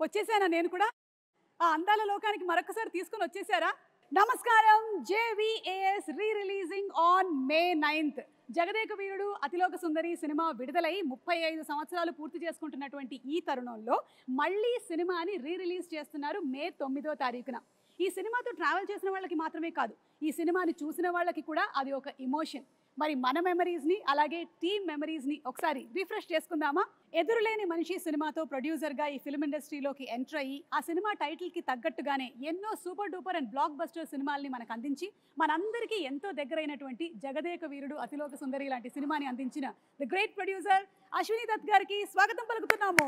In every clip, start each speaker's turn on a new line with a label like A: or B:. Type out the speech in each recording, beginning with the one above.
A: వచ్చేసానా నేను కూడా? ఆ అందాల లోకానికి మరొకసారి తీసుకొని వచ్చేసారా? నమస్కారం. JVAS rereleasing on May 9th. Jagadeka Veerudu Athiloka Sundari cinema విడుదలై 35 సంవత్సరాలు పూర్తి చేసుకుంటున్నటువంటి ఈ తరుణంలో మళ్ళీ సినిమాని రీ రిలీజ్ చేస్తున్నారు మే 9వ తారీఖున. ఈ సినిమాతో ట్రావెల్ చేసిన వాళ్ళకి మాత్రమే కాదు, ఈ సినిమాని చూసిన వాళ్ళకి కూడా అది ఒక ఇమోషన్. మరి మన మెమరీస్ని అలాగే టీమ్ మెమరీస్ని ఒకసారి రిఫ్రెష్ చేసుకుందామా? ఎదురులేని మనిషి సినిమాతో ప్రొడ్యూసర్గా ఈ ఫిల్మ్ ఇండస్ట్రీలోకి ఎంటర్ అయ్యి ఆ సినిమా టైటిల్కి తగ్గట్టుగానే ఎన్నో super duper and blockbuster సినిమాల్ని మనకు అందించి మనందరికీ ఎంతో దగ్గరైనటువంటి జగదేక వీరుడు అతిలోక సుందరి లాంటి సినిమాని అందించిన the great producer Ashwini Dutt గారికి స్వాగతం పలుకుతున్నాము.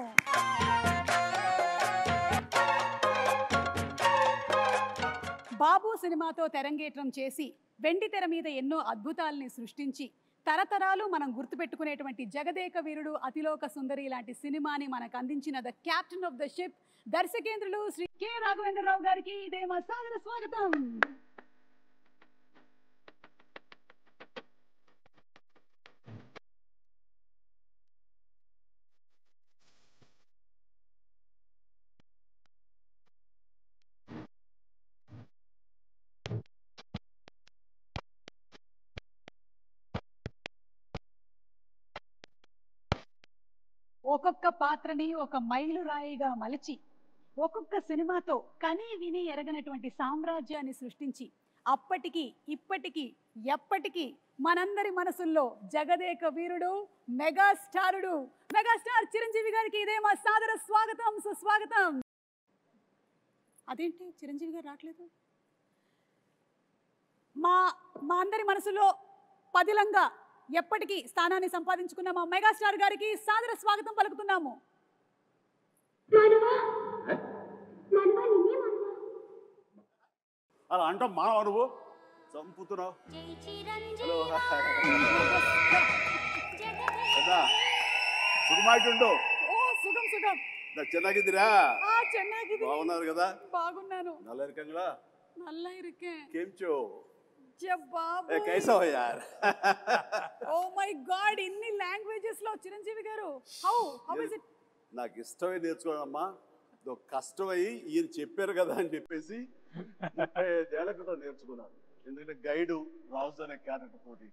A: బాబు సినిమాతో తెరంగేట్రం చేసి వెండి తెర మీద ఎన్నో అద్భుతాలని సృష్టించి తరతరాలు మనం గుర్తుపెట్టుకునేటువంటి జగదేక వీరుడు అతిలోక సుందరి లాంటి సినిమాని మనకు అందించిన the captain of the ship దర్శకేంద్రులు శ్రీ కె రాఘవేంద్రరావు గారికి ఇదే మా సాదర స్వాగతం. ఒక్కొక్క పాత్రని ఒక మైలురాయిగా మలిచి ఒక్కొక్క సినిమాతో కని విని ఎరగనటువంటి సామ్రాజ్యాన్ని సృష్టించి అప్పటికి ఇప్పటికీ ఎప్పటికీ మనందరి మనసుల్లో జగదేక వీరుడు మెగాస్టార్ చిరంజీవి గారికి ఇదే మా సాదర స్వాగతం, సుస్వాగతం. అదేంటి చిరంజీవి గారు రావట్లేదు? మా మా అందరి మనసులో పదిలంగా ఎప్పటికీ స్థానాన్ని సంపాదించుకున్న మా మెగాస్టార్ గారికి సాదర స్వాగతం పలుకుతున్నాము.
B: అలా అంటాం మానవ నువ్వు చంపుతున్నావు. సుఖమాయిట్టుండు.
A: సుఖం సుఖం.
B: ಚೆನ್ನಾಗಿದ್ದೀರಾ?
A: ಚೆನ್ನಾಗಿದ್ದೀನಿ.
B: బాగున్నారు కదా?
A: బాగున్నాను.
B: నల్ల ఇరుకంగా
A: నల్ల ఇరుకే
B: కేంచో
A: బాబు.
B: కైసా హో యార్?
A: ఓ మై గాడ్, ఇన్ని లాంగ్వేజెస్ లో చిరంజీవి గారు హౌ ఇస్ ఇట్?
B: నాకు ఇష్టమై నేర్చుకోవడమ్మా, కష్టమై ఈయన చెప్పారు కదా అని చెప్పేసి 35 ఏళ్ల క్రితం నేర్చుకున్నాను. ఎందుకంటే గైడు రాజు అనే క్యారెక్టర్ తోటి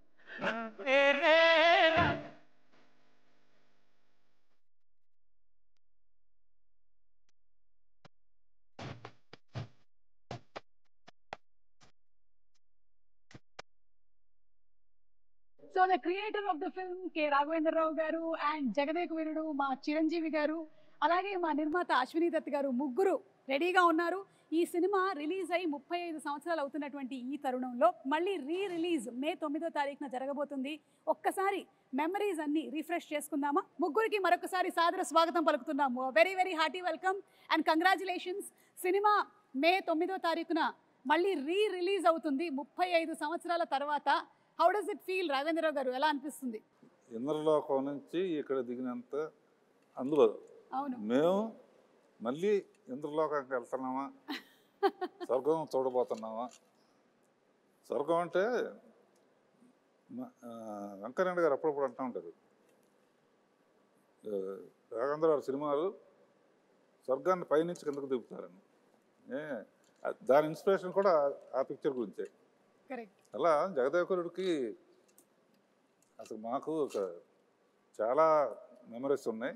A: so the creator of the film K Raghavendra Rao గారు అండ్ జగదేక వీరుడు మా చిరంజీవి గారు అలాగే మా నిర్మాత అశ్విని దత్ గారు ముగ్గురు రెడీగా ఉన్నారు. ఈ సినిమా రిలీజ్ అయ్యి 35 సంవత్సరాలు అవుతున్నటువంటి ఈ తరుణంలో మళ్ళీ రీ రిలీజ్ మే 9వ తారీఖున జరగబోతుంది. ఒక్కసారి మెమరీస్ అన్ని రిఫ్రెష్ చేసుకుందామా? ముగ్గురికి మరొకసారి సాదర స్వాగతం పలుకుతున్నాము. Very very hearty welcome and congratulations. Cinema May 9వ తారీఖున మళ్ళీ రీ రిలీజ్ అవుతుంది 35 సంవత్సరాల తర్వాత. How does it feel Raghavendra Rao garu? ఎలా అనిపిస్తుంది?
C: ఇంద్రలోకం నుంచి ఇక్కడ దిగినంత అందులో మేము మళ్ళీ ఇంద్రలోకానికి వెళ్తున్నామా, స్వర్గం చూడబోతున్నామా? స్వర్గం అంటే వెంకయ్యనాయుడు గారు అప్పుడప్పుడు అంటూ ఉంటారు, రాఘవేంద్ర గారి సినిమాలు స్వర్గాన్ని పైనుంచి కిందకు దిగుతారని. దాని ఇన్స్పిరేషన్ కూడా ఆ పిక్చర్ గురించే. అలా జగదేవకురుడికి అసలు మాకు ఒక చాలా మెమరీస్ ఉన్నాయి.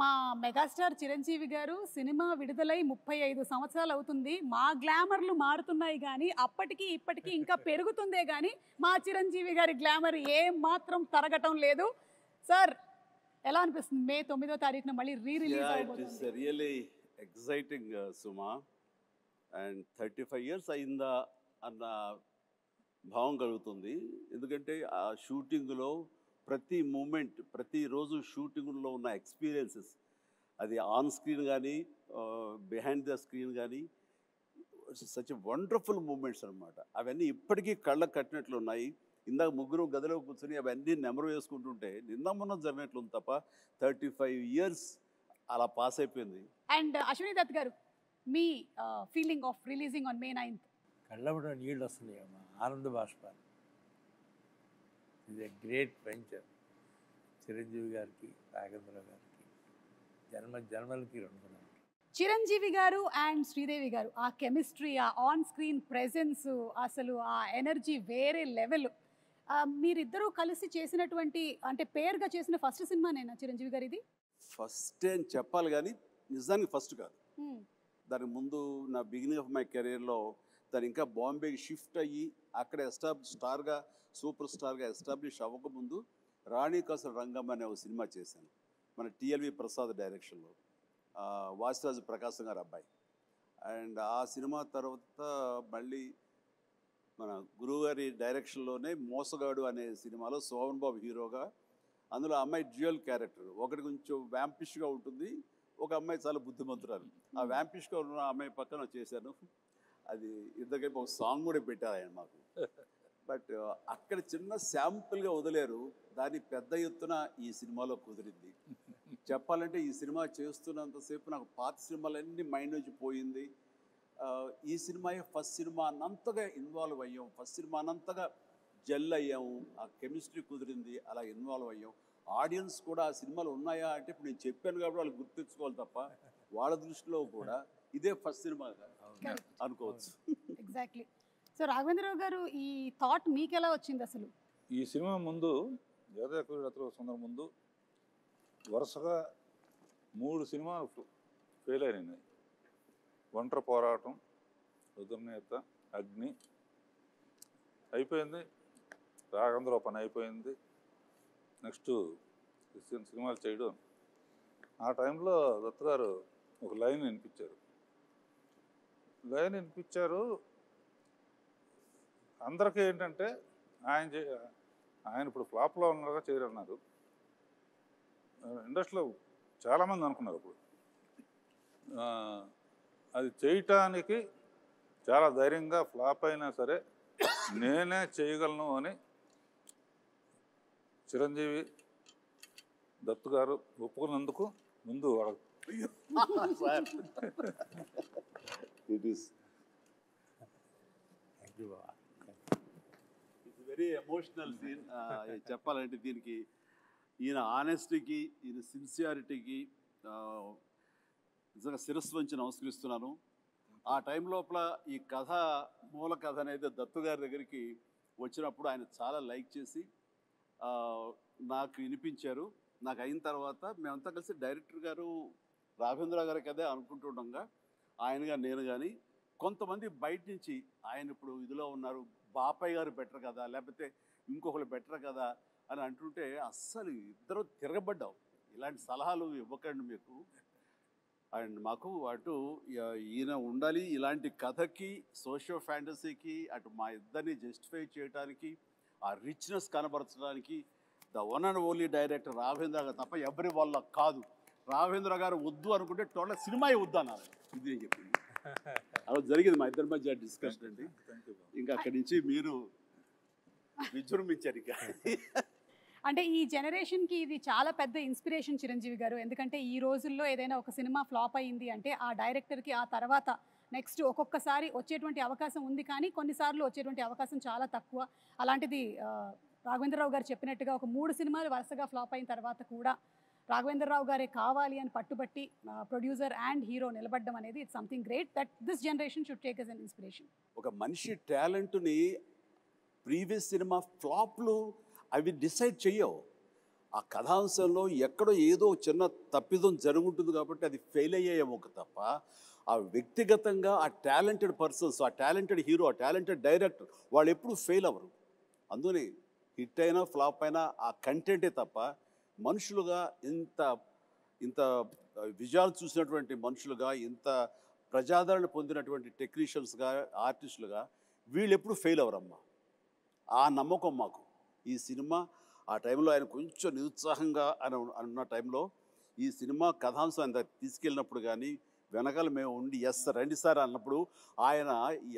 A: మా మెగాస్టార్ చిరంజీవి గారు సినిమా విడుదలై 35 సంవత్సరాలు అవుతుంది. మా గ్లామర్లు మారుతున్నాయి కానీ అప్పటికి ఇప్పటికీ ఇంకా పెరుగుతుందే కానీ మా చిరంజీవి గారి గ్లామర్ ఏం మాత్రం తరగటం లేదు. సార్ ఎలా అనిపిస్తుంది మే 9వ తారీఖున మళ్ళీ రీ రిలీజ్
B: అయిపోతుంది? It is really exciting Suma. And 35 years అయిందా అన్న భావం కలుగుతుంది. ఎందుకంటే ఆ షూటింగ్లో ప్రతి మూమెంట్, ప్రతిరోజు షూటింగ్లో ఉన్న ఎక్స్పీరియన్సెస్, అది ఆన్ స్క్రీన్ కానీ బిహైండ్ ద స్క్రీన్ కానీ సచ్ వండర్ఫుల్ మూమెంట్స్ అనమాట. అవన్నీ ఇప్పటికీ కళ్ళకు కట్టినట్లు ఉన్నాయి. ఇందాక ముగ్గురు గదిలో కూర్చొని అవన్నీ నెమరు వేసుకుంటుంటే నిన్న మొన్న జరిగినట్లు ఉంది తప్ప 35 ఇయర్స్ అలా పాస్ అయిపోయింది.
A: అండ్ అశ్విని దత్ గారు, మీ feeling of releasing on May 9th?
D: కళ్ళబడ నీళ్ళు వస్తున్నాయి అమ్మా, ఆనంద బాష్పాలు. ఇది గ్రేట్ వెంచర్. చిరంజీవి గారికి, రాఘవేంద్ర గారికి జన్మలకి రుణపడి.
A: చిరంజీవి గారు అండ్ శ్రీదేవి గారు ఆ కెమిస్ట్రీ, ఆ ఆన్ స్క్రీన్ ప్రెజెన్స్, అసలు ఆ ఎనర్జీ వేరే లెవెల్. మీరిద్దరూ కలిసి చేసినటువంటి అంటే పేరుగా చేసిన ఫస్ట్ సినిమానేనా చిరంజీవి గారు ఇది?
B: ఫస్ట్ అని చెప్పాలి కానీ నిజానికి ఫస్ట్ కాదు. దానికి ముందు నా బిగినింగ్ ఆఫ్ మై కెరీర్లో తను ఇంకా బాంబేకి షిఫ్ట్ అయ్యి అక్కడ సూపర్ స్టార్గా ఎస్టాబ్లిష్ అవ్వకముందు రాణి కాసుల రంగం అనే ఒక సినిమా చేశాను మన టిఎల్వి ప్రసాద్ డైరెక్షన్లో, వాసిరాజు ప్రకాశం గారు అబ్బాయి. అండ్ ఆ సినిమా తర్వాత మళ్ళీ మన గురువుగారి డైరెక్షన్లోనే మోసగాడు అనే సినిమాలో శోభన్ బాబు హీరోగా, అందులో అమ్మాయి డ్యూయల్ క్యారెక్టర్, ఒకటి కొంచెం వ్యాంపిష్గా ఉంటుంది, ఒక అమ్మాయి చాలా బుద్ధిమంతురాలు. ఆ వ్యాంపిష్గా ఉన్న అమ్మాయి పక్కన చేశాను. అది ఇద్దరికి ఒక సాంగ్ కూడా పెట్టారు ఆయన మాకు. బట్ అక్కడ చిన్న శాంపుల్గా వదిలేరు, దాన్ని పెద్ద ఎత్తున ఈ సినిమాలో కుదిరింది. చెప్పాలంటే ఈ సినిమా చేస్తున్నంతసేపు నాకు పాత సినిమాలన్నీ మైండ్ నుంచి పోయింది. ఈ సినిమాయే ఫస్ట్ సినిమా అన్నంతగా ఇన్వాల్వ్ అయ్యాం, ఫస్ట్ సినిమా అన్నంతగా జెల్ అయ్యాము, ఆ కెమిస్ట్రీ కుదిరింది, అలా ఇన్వాల్వ్ అయ్యాం. ఆడియన్స్ కూడా ఆ సినిమాలు ఉన్నాయా అంటే ఇప్పుడు నేను చెప్పాను కాబట్టి వాళ్ళు గుర్తించుకోవాలి తప్ప వాళ్ళ దృష్టిలో కూడా ఇదే ఫస్ట్ సినిమా అనుకోవచ్చు.
A: ఎగ్జాక్ట్లీ. సో రాఘవేంద్రరావు గారు ఈ థాట్ మీకు ఎలా వచ్చింది అసలు?
C: ఈ సినిమా ముందు జగదేక సుందరం ముందు వరుసగా 3 సినిమాలు ఫెయిల్ అయినాయి. ఒంటరి పోరాటం, రుద్రనేత, అగ్ని అయిపోయింది, రాఘవేంద్రరావు పని అయిపోయింది. నెక్స్ట్ సినిమాలు చేయడం. ఆ టైంలో దత్తు గారు ఒక లైన్ వినిపించారు. అందరికీ ఏంటంటే ఆయన ఇప్పుడు ఫ్లాప్లో ఉన్నారుగా చేయరన్నారు. ఇండస్ట్రీలో చాలామంది అనుకున్నారు అప్పుడు. అది చేయటానికి చాలా ధైర్యంగా ఫ్లాప్ అయినా సరే నేనే చేయగలను అని చిరంజీవి దత్తు గారు ఒప్పుకున్నందుకు ముందు
B: ఇట్స్ వెరీ ఎమోషనల్ సీన్. చెప్పాలంటే దీనికి ఈయన ఆనెస్టీకి, ఈయన సిన్సియారిటీకి నిజంగా శిరస్సు వంచి నమస్కరిస్తున్నాను. ఆ టైం లోపల ఈ కథ, మూల కథ అనేది దత్తు గారి దగ్గరికి వచ్చినప్పుడు ఆయన చాలా లైక్ చేసి నాకు వినిపించారు. నాకు అయిన తర్వాత మేమంతా కలిసి డైరెక్టర్ గారు రాఘవేంద్ర గారి కదే అనుకుంటుండగా ఆయనగా నేను కానీ కొంతమంది బయట నుంచి ఆయన ఇప్పుడు ఇదిలో ఉన్నారు, బాపయ్య గారు బెటర్ కదా, లేకపోతే ఇంకొకరు బెటర్ కదా అని అంటుంటే అస్సలు ఇద్దరు తిరగబడ్డాం. ఇలాంటి సలహాలు ఇవ్వకండి మీకు. అండ్ మాకు అటు ఈయన ఉండాలి, ఇలాంటి కథకి, సోషియో ఫ్యాంటసీకి, అటు మా ఇద్దరిని జస్టిఫై చేయడానికి, ఆ రిచ్నెస్ కనబరచడానికి the one and only director Raghavendra garu తప్ప ఎవరి వల్ల కాదు. రాఘవేంద్ర గారు వద్దు అనుకుంటే టోటల్ సినిమా వద్దు అన్నారు. ఇది నేను చెప్పింది. అలా జరిగింది మా ఇద్దరి మధ్య డిస్కషన్ అండి. ఇంకా అక్కడి నుంచి మీరు విజృంభించారు. ఇంకా
A: అంటే ఈ జనరేషన్కి ఇది చాలా పెద్ద ఇన్స్పిరేషన్ చిరంజీవి గారు. ఎందుకంటే ఈ రోజుల్లో ఏదైనా ఒక సినిమా ఫ్లాప్ అయ్యింది అంటే ఆ డైరెక్టర్కి ఆ తర్వాత నెక్స్ట్ ఒక్కొక్కసారి వచ్చేటువంటి అవకాశం ఉంది, కానీ కొన్నిసార్లు వచ్చేటువంటి అవకాశం చాలా తక్కువ. అలాంటిది రాఘవేంద్రరావు గారు చెప్పినట్టుగా ఒక 3 సినిమాలు వరుసగా ఫ్లాప్ అయిన తర్వాత కూడా రాఘవేంద్రరావు గారే కావాలి అని పట్టుబట్టి ప్రొడ్యూసర్ అండ్ హీరో నిలబడడం అనేది it's something great that this generation should take as an inspiration.
B: ఒక మనిషి టాలెంట్ని ప్రీవియస్ సినిమా ఫ్లాప్లు అవి డిసైడ్ చెయ్యవు. ఆ కథాంశంలో ఎక్కడో ఏదో చిన్న తప్పిదం జరుగుంటుంది కాబట్టి అది ఫెయిల్ అయ్యేమో తప్ప ఆ వ్యక్తిగతంగా ఆ టాలెంటెడ్ పర్సన్స్, ఆ టాలెంటెడ్ హీరో, ఆ టాలెంటెడ్ డైరెక్టర్ వాళ్ళు ఎప్పుడు ఫెయిల్ అవ్వరు. అందుకని హిట్ అయినా ఫ్లాప్ అయినా ఆ కంటెంటే తప్ప మనుషులుగా ఇంత విజయాలు చూసినటువంటి మనుషులుగా, ఇంత ప్రజాదరణ పొందినటువంటి టెక్నీషియన్స్గా, ఆర్టిస్టులుగా వీళ్ళు ఎప్పుడు ఫెయిల్ అవ్వరమ్మా. ఆ నమ్మకం మాకు. ఈ సినిమా ఆ టైంలో ఆయన కొంచెం నిరుత్సాహంగా అన్న టైంలో ఈ సినిమా కథాంశం ఆయన తీసుకెళ్ళినప్పుడు కానీ వెనకాల మేము ఉండి ఎస్ రండి సార్ అన్నప్పుడు ఆయన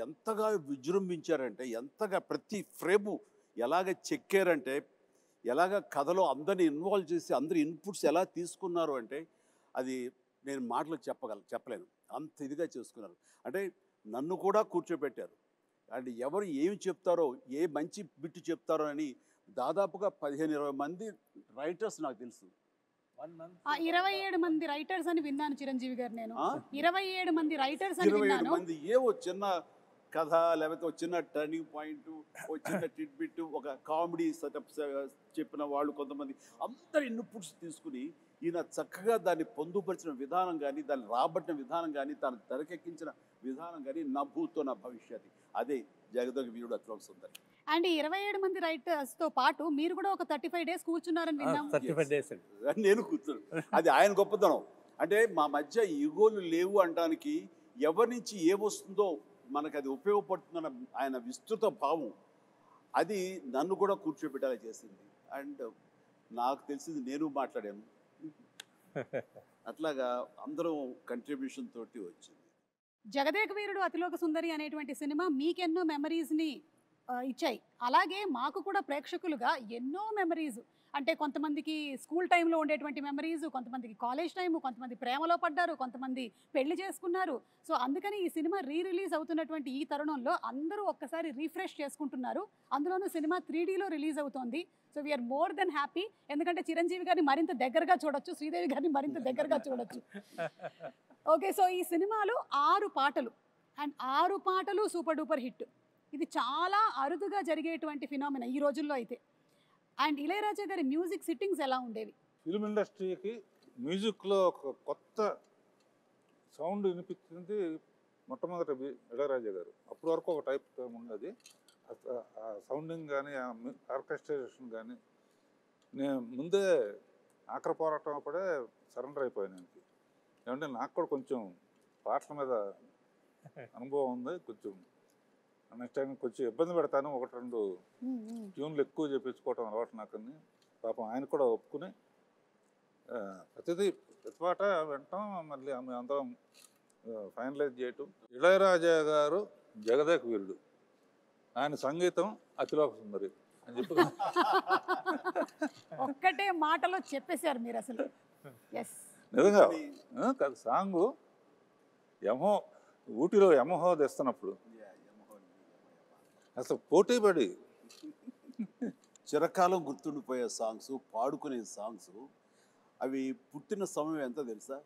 B: ఎంతగా విజృంభించారంటే, ఎంతగా ప్రతి ఫ్రేము ఎలాగ చెక్కారంటే, ఎలాగ కథలో అందరిని ఇన్వాల్వ్ చేసి అందరి ఇన్పుట్స్ ఎలా తీసుకున్నారు అంటే అది నేను మాటలు చెప్పలేను. అంత ఇదిగా చేసుకున్నారు. అంటే నన్ను కూడా కూర్చోబెట్టారు. అండ్ ఎవరు ఏమి చెప్తారో, ఏ మంచి బిట్టు చెప్తారో అని దాదాపుగా 15-20 మంది రైటర్స్ నాకు తెలుసు.
D: 1 month.
A: 27 మంది రైటర్స్ అని విన్నాను చిరంజీవి గారు. నేను
B: ఆ?
A: 27 మంది రైటర్స్ అని
B: 27
A: విన్నాను.
B: మంది ఏవో చిన్న కథ, లేకపోతే ఒక చిన్న టర్నింగ్ పాయింట్, ఒక చిన్న టిట్ బిట్, ఒక కామెడీ సెటప్ చెప్పిన వాళ్ళు కొంతమంది, అందరి ఇన్పుట్స్ తీసుకుని ఈయన చక్కగా దాన్ని పొందుపరిచిన విధానం కానీ, దాన్ని రాబట్టిన విధానం కానీ, దాన్ని తెరకెక్కించిన విధానం కానీ, నా భూతో నా భవిష్యత్, అదే జగదేక వీరుడు అతిలోక సుందరి.
A: అండ్ 27 మంది రైటర్స్ తో పాటు మీరు కూడా ఒక 35 డేస్ కూర్చున్నారని విన్నాం.
D: 35 days అండి.
B: నేను కూర్చోను, అది ఆయన గొప్పతనం. అంటే మా మధ్య ఈగోలు లేవు అనడానికి, ఎవరి నుంచి ఏమొస్తుందో మనకు అది ఉపయోగపడుతుందన్న ఆయన విస్తృత భావం, అది నన్ను కూడా కూర్చోబెట్టేలా చేసింది. అండ్ నాకు తెలిసింది నేను మాట్లాడాను, అట్లాగా అందరం కంట్రిబ్యూషన్ తోటి వచ్చింది.
A: జగదేక వీరుడు అతిలోక సుందరి అనేటువంటి సినిమా మీకెన్నో మెమరీస్ని ఇచ్చాయి. అలాగే మాకు కూడా ప్రేక్షకులుగా ఎన్నో మెమరీస్, అంటే కొంతమందికి స్కూల్ టైంలో ఉండేటువంటి మెమరీస్, కొంతమందికి కాలేజ్ టైము, కొంతమంది ప్రేమలో పడ్డారు, కొంతమంది పెళ్లి చేసుకున్నారు. సో అందుకని ఈ సినిమా రిలీజ్ అవుతున్నటువంటి ఈ తరుణంలో అందరూ ఒక్కసారి రీఫ్రెష్ చేసుకుంటున్నారు. అందులోనూ సినిమా 3Dలో రిలీజ్ అవుతోంది. So we're more than happy. ఎందుకంటే చిరంజీవి గారిని మరింత దగ్గరగా చూడొచ్చు, శ్రీదేవి గారిని మరింత దగ్గరగా చూడొచ్చు. ఓకే, సో ఈ సినిమాలో 6 పాటలు, అండ్ 6 పాటలు సూపర్ డూపర్ హిట్. ఇది చాలా అరుదుగా జరిగేటువంటి ఫినామినా ఈ రోజుల్లో అయితే. అండ్ ఇళయరాజా గారి మ్యూజిక్ సిట్టింగ్స్ ఎలా ఉండేవి?
C: ఫిల్మ్ ఇండస్ట్రీకి మ్యూజిక్లో ఒక కొత్త సౌండ్ వినిపించింది మొట్టమొదటి ఇళయరాజా గారు. అప్పటి వరకు ఒక టైప్ ఉన్నది, ఆ సౌండింగ్ కానీ, ఆ ఆర్కెస్ట్రేషన్ కానీ. నేను ముందే ఆఖరి పోరాటం అప్పుడే సరెండర్ అయిపోయాను ఆయనకి. ఏమంటే నాకు కూడా కొంచెం పాటల మీద అనుభవం ఉంది, కొంచెం నెక్స్ట్ టైం కొంచెం ఇబ్బంది పెడతాను, 1-2 ట్యూన్లు ఎక్కువ చేయించుకోవటం అలవాటు నాకని. పాపం ఆయన కూడా ఒప్పుకుని ప్రతి పాట వింటాం, మళ్ళీ ఆమె అందరం ఫైనలైజ్ చేయటం. ఇళయరాజా గారు జగదేక వీరుడు, ఆయన సంగీతం అతిలోక సుందరి అని చెప్పి
A: ఒక్కటే మాటలో చెప్పేశారు మీరు అసలు. ఎస్,
C: నిజంగా సాంగు యమో ఊటీలో యమహో తెస్తున్నప్పుడు అసలు పోటీ పడి
B: చిరకాలం గుర్తుండిపోయే సాంగ్స్, పాడుకునే సాంగ్స్, అవి పుట్టిన సమయం ఎంత తెలుసా?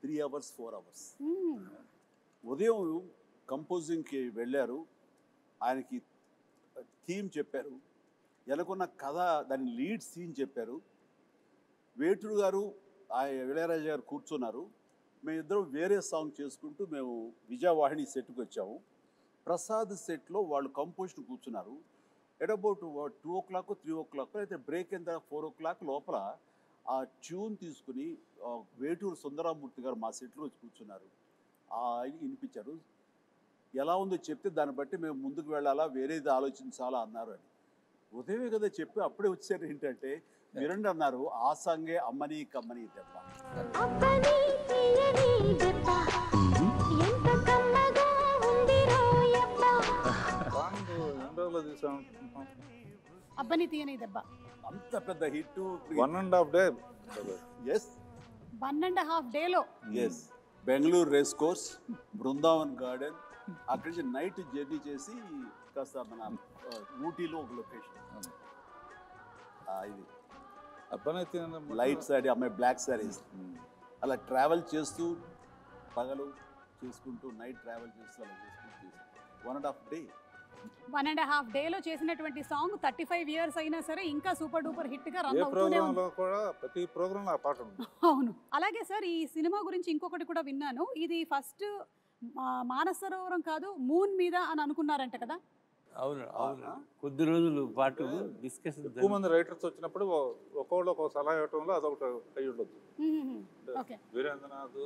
B: 3 hours 4 hours. ఉదయం కంపోజింగ్కి వెళ్ళారు, ఆయనకి థీమ్ చెప్పారు, ఎలాగొన్న కథ దాని లీడ్ సీన్ చెప్పారు. వేటూరు గారు ఇళయరాజా గారు కూర్చున్నారు, మేమిద్దరం వేరే సాంగ్ చేసుకుంటూ మేము విజయవాహిని సెట్కి వచ్చాము. ప్రసాద్ సెట్లో వాళ్ళు కంపోజిషన్ కూర్చున్నారు. ఎట్ అబౌట్ 2 o'clock 3 o'clock అయితే బ్రేక్ అయిన తర్వాత 4 o'clock లోపల ఆ ట్యూన్ తీసుకుని వేటూరు సుందరమూర్తి గారు మా సెట్లో వచ్చి కూర్చున్నారు. వినిపించారు. ఎలా ఉందో చెప్తే దాన్ని బట్టి మేము ముందుకు వెళ్ళాలా, వేరేది ఆలోచించాలా అన్నారు అని. ఉదయమే కదా చెప్పి అప్పుడే వచ్చారు. ఏంటంటే మీరండి అన్నారు, ఆ సాంగే అమ్మని కమ్మని దెబ్బ.
A: అబ్బని తీయని దెబ్బ
B: అంత పెద్ద హిట్.
C: 1.5 day.
B: ఎస్,
A: 1.5 డేలో.
B: Yes. Bengaluru race course, Brindavan garden, అక్కడి నుంచి నైట్ జర్నీ చేసి కాస్త మన ఊటీలో ఒక లొకేషన్. ఇది
C: అబ్బనైతే
B: లైట్ సారీ, అమ్మాయి బ్లాక్ సారీస్, అలా ట్రావెల్ చేస్తూ పగలు చేసుకుంటూ నైట్ ట్రావెల్ చేస్తూ అలా చేసుకుంటూ 1.5 day.
A: 1.5 డేలో చేసినటువంటి సాంగ్ 35 years అయినా సరే ఇంకా సూపర్ డూపర్ హిట్ గా రన్
C: ఏ
A: అవుతూనే
C: ప్రోగ్రాంలో
A: ఉంది.
C: కూడా ప్రతి ప్రోగ్రాంలో ఆ పాట ఉంది.
A: అవును. అలాగే సార్, ఈ సినిమా గురించి ఇంకొకటి కూడా విన్నాను, ఇది ఫస్ట్ మానసరోవరం కాదు మూన్ మీద అని అనుకున్నారంట కదా?
D: అవును అవును, కొద్ది రోజులు పాటు డిస్కషన్.
C: ఎక్కువ మంది రైటర్స్ వచ్చినప్పుడు ఒక్కొక్కళ్ళు ఒక సలహా ఇవ్వటంలో అదొకటి అయి ఉండొచ్చు.
A: ఓకే.
C: వీరేంద్రనాథ్,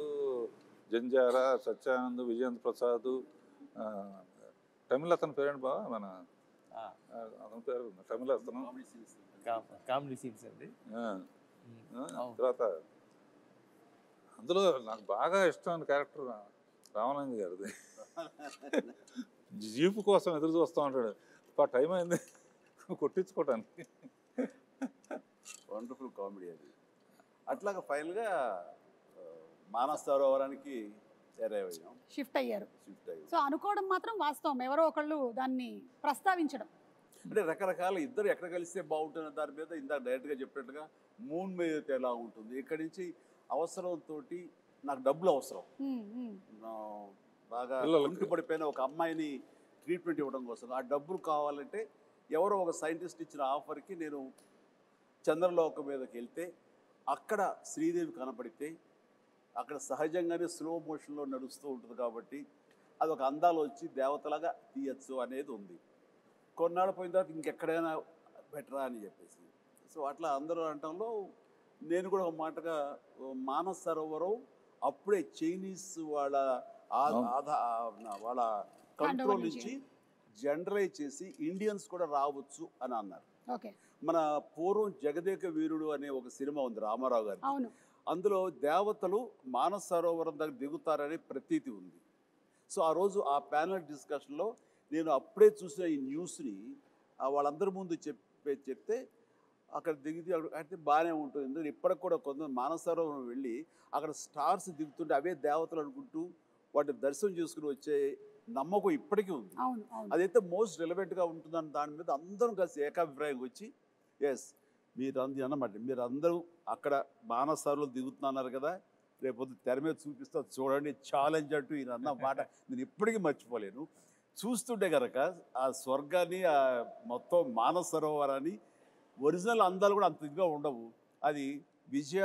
C: జంజాల, సత్యానంద్, విజయేంద్ర ప్రసాద్, తమిళ అతని పేరేంటి బావ, మన అతని పేరు తమిళ అతను,
D: కామెడీ సీన్స్ అండి.
C: తర్వాత అందులో నాకు బాగా ఇష్టమైన క్యారెక్టర్ రామానంద్ గారిది. జీపు కోసం ఎదురు చూస్తూ ఉంటాడు, టైం అయింది కొట్టించుకోవటానికి.
B: వండర్ఫుల్ కామెడీ అది. అట్లాగా ఫైనల్గా మానసరోవరానికి
A: షిఫ్ట్ అయ్యారు.
B: షిఫ్ట్ అయ్యాం.
A: సో అనుకోవడం మాత్రం వాస్తవం, ఎవరో ఒకళ్ళు దాన్ని ప్రస్తావించడం.
B: అంటే రకరకాల ఇద్దరు ఎక్కడ కలిస్తే బాగుంటుంది దాని మీద ఇందాక డైరెక్ట్గా చెప్పినట్టుగా మూన్ మీద అయితే ఎలా ఉంటుంది, ఇక్కడి నుంచి అవసరంతో నాకు డబ్బులు అవసరం, బాగా ఒంటి పడిపోయిన ఒక అమ్మాయిని ట్రీట్మెంట్ ఇవ్వడం కోసం ఆ డబ్బులు కావాలంటే ఎవరో ఒక సైంటిస్ట్ ఇచ్చిన ఆఫర్కి నేను చంద్రలోకం మీదకి వెళ్తే అక్కడ శ్రీదేవి కనపడితే అక్కడ సహజంగానే స్లో మోషన్లో నడుస్తూ ఉంటుంది కాబట్టి అదొక అందాలు వచ్చి దేవతలాగా తీయచ్చు అనేది ఉంది. కొన్నాళ్ళు పోయిన తర్వాత ఇంకెక్కడైనా బెటరా అని చెప్పేసి సో అట్లా అందరూ అనటంలో నేను కూడా ఒక మాటగా మానస సరోవరం అప్పుడే చైనీస్ వాళ్ళ వాళ్ళ కంట్రోల్ నుంచి జనరలైజ్ చేసి ఇండియన్స్ కూడా రావచ్చు అని అన్నారు. మన పూర్వం జగదేక వీరుడు అనే ఒక సినిమా ఉంది రామారావు గారి, అందులో దేవతలు మానస సరోవరం దగ్గర దిగుతారనే ప్రతీతి ఉంది. సో ఆ రోజు ఆ ప్యానల్ డిస్కషన్లో నేను అప్పుడే చూసిన ఈ న్యూస్ని వాళ్ళందరి ముందు చెప్తే అక్కడ దిగితే అయితే బాగానే ఉంటుంది. ఎందుకంటే ఇప్పటికి కూడా కొంత మానస సరోవరం వెళ్ళి అక్కడ స్టార్స్ దిగుతుంటే అవే దేవతలు అనుకుంటూ వాటిని దర్శనం చేసుకుని వచ్చే నమ్మకం ఇప్పటికీ ఉంది. అదైతే మోస్ట్ రిలవెంట్గా ఉంటుందని దాని మీద అందరం కలిసి ఏకాభిప్రాయం వచ్చి ఎస్ మీరు అన్నమాట మీరు అందరూ అక్కడ మానస సరోవరం దిగుతున్నారు కదా, రేపొద్దు తెర మీద చూపిస్తా చూడండి ఛాలెంజ్ అంటూ ఈయన అన్న మాట నేను ఇప్పటికీ మర్చిపోలేను. చూస్తుంటే కనుక ఆ స్వర్గాన్ని ఆ మొత్తం మానస సరోవరాన్ని ఒరిజినల్ అందాలు కూడా అంత ఇదిగా ఉండవు. అది విజయ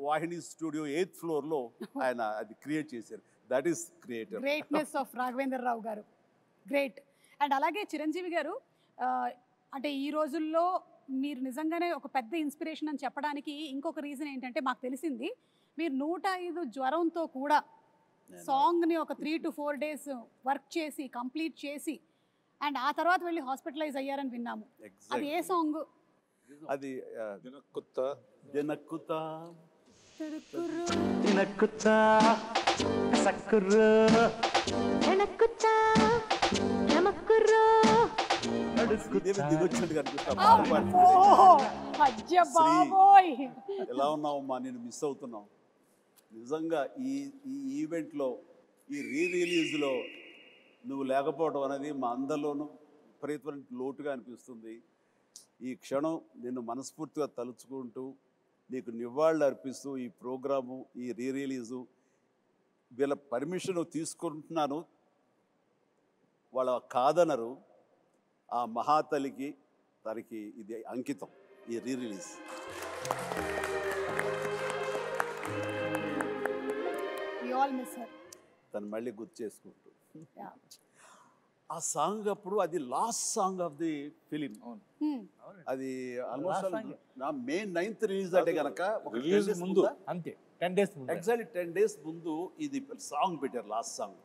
B: వాహిని స్టూడియో 8th ఫ్లోర్లో ఆయన అది క్రియేట్ చేశారు. That is creator
A: greatness of Raghavendra Rao garu. Great. And అలాగే చిరంజీవి గారు అంటే ఈ రోజుల్లో మీరు నిజంగానే ఒక పెద్ద ఇన్స్పిరేషన్ అని చెప్పడానికి ఇంకొక రీజన్ ఏంటంటే మాకు తెలిసింది మీరు 105 జ్వరంతో కూడా సాంగ్ని ఒక 3 to 4 days వర్క్ చేసి కంప్లీట్ చేసి అండ్ ఆ తర్వాత వెళ్ళి హాస్పిటలైజ్ అయ్యారని విన్నాము. అది ఏ సాంగ్?
B: అది ఎలా ఉన్నావమ్మా, నేను మిస్ అవుతున్నావు నిజంగా. ఈ ఈవెంట్లో ఈ రిలీజ్లో నువ్వు లేకపోవడం అనేది మా అందరిలోనూ విపరీతమైన లోటుగా అనిపిస్తుంది. ఈ క్షణం నిన్ను మనస్ఫూర్తిగా తలుచుకుంటూ నీకు నివాళులు అర్పిస్తూ ఈ ప్రోగ్రాము ఈ రిలీజు వీళ్ళ పర్మిషన్ తీసుకుంటున్నాను, వాళ్ళ కాదనరు. ఆ మహాతలికి తనకి ఇది అంకితం ఈ రిలీజ్. తను మళ్ళీ గుర్తు చేసుకుంటూ ఆ సాంగ్ అప్పుడు అది last song of the film. అది ఆల్మోస్ట్ May 9th రిలీజ్ అంటే కనుక
D: ముందు అంతే 10 days
B: ఎగ్జాక్ట్లీ 10 days ముందు ఇది సాంగ్ పెట్టారు. లాస్ట్ సాంగ్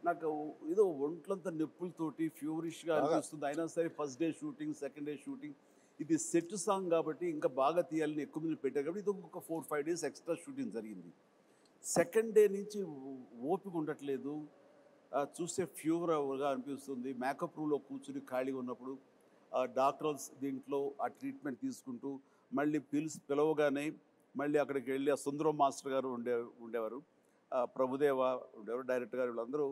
B: నాకు ఏదో ఒంట్లంతా నొప్పులతోటి ఫ్యూరిష్గా అనిపిస్తుంది. అయినా సరే first day shooting, second day shooting, ఇది సెట్ సాంగ్ కాబట్టి ఇంకా బాగా తీయాలని ఎక్కువ మంది పెట్టారు కాబట్టి ఇది ఒక 4-5 days ఎక్స్ట్రా షూటింగ్ జరిగింది. సెకండ్ డే నుంచి ఓపిక ఉండట్లేదు, చూస్తే ఫీవర్గా అనిపిస్తుంది. మేకప్ రూమ్లో కూర్చుని ఖాళీగా ఉన్నప్పుడు డాక్టర్స్ దీంట్లో ఆ ట్రీట్మెంట్ తీసుకుంటూ మళ్ళీ పిలవగానే మళ్ళీ అక్కడికి వెళ్ళి ఆ సుందరం మాస్టర్ గారు ఉండేవారు, ప్రభుదేవ ఉండేవారు, డైరెక్టర్ గారు, వీళ్ళందరూ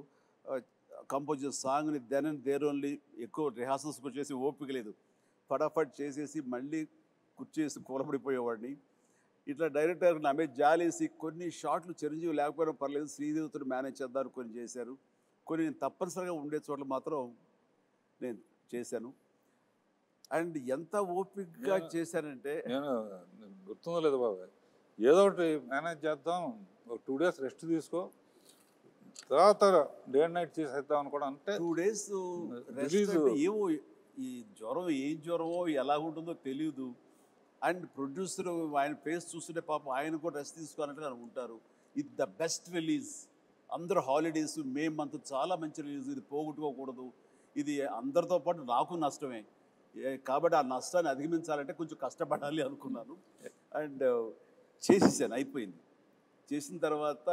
B: కంపోజ్ చేసే సాంగ్ని దెన్ అండ్ దేర్ ఓన్లీ ఎక్కువ రిహార్సల్స్ చేసి ఓపిక లేదు, ఫటాఫట్ చేసేసి మళ్ళీ కుర్చేసి కూలబడిపోయేవాడిని. ఇట్లా డైరెక్టర్ నా మీద జాలేసి కొన్ని షాట్లు చిరంజీవి లేకపోయినా పర్లేదు శ్రీదేవితో మేనేజ్ చేద్దారు కొన్ని చేశారు, కొన్ని నేను తప్పనిసరిగా ఉండే చోట్ల మాత్రం నేను చేశాను. అండ్ ఎంత ఓపికగా చేశానంటే
C: నేను గుర్తుందో లేదు బాబా, ఏదో ఒకటి మేనేజ్ చేద్దాం, ఒక 2 days రెస్ట్ తీసుకో, తర్వాత డే అండ్ నైట్ చేసేద్దాం అనుకోవడం. అంటే
B: 2 days రెస్ట్ ఏమో ఈ జ్వరం ఏం జ్వరమో ఎలా ఉంటుందో తెలియదు. అండ్ ప్రొడ్యూసర్ ఆయన ఫేస్ చూస్తుంటే పాపం ఆయన కూడా రెస్ట్ తీసుకోవాలంటే ఉంటారు. ఇది ద బెస్ట్ రిలీజ్, అందరూ హాలిడేస్, మే మంత్ చాలా మంచి రిలీజ్, ఇది పోగొట్టుకోకూడదు, ఇది అందరితో పాటు నాకు నష్టమే కాబట్టి ఆ నష్టాన్ని అధిగమించాలంటే కొంచెం కష్టపడాలి అనుకున్నాను. అండ్ చేసేసాను, అయిపోయింది. చేసిన తర్వాత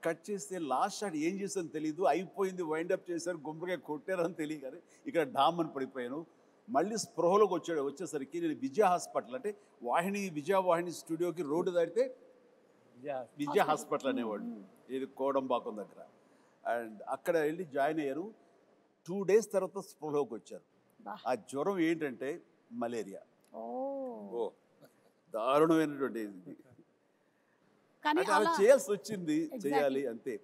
B: కట్ చేస్తే లాస్ట్ షాట్ ఏం చేశాను తెలీదు, అయిపోయింది, వైండప్ చేశారు, గుమ్మడికాయ కొట్టారని తెలియదు కానీ ఇక్కడ డామ్ అని పడిపోయాను. మళ్ళీ స్పృహలోకి వచ్చేసరికి నేను విజయ హాస్పిటల్ అంటే విజయ వాహిని స్టూడియోకి రోడ్డు దాటితే విజయ హాస్పిటల్ అనేవాడు, ఇది కోడంబాకం దగ్గర. అండ్ అక్కడ వెళ్ళి జాయిన్ అయ్యారు. 2 days తర్వాత స్పృహలోకి వచ్చారు.
A: బా.
B: ఆ జ్వరం ఏంటంటే మలేరియా.
A: ఓ
C: ఓ
B: దారుణమైనటువంటి ఇది.
A: కానీ
B: అంటే అలా
A: అలా
B: చేయాల్సి వచ్చింది,
A: Exactly.
B: చేయాలి అంతే.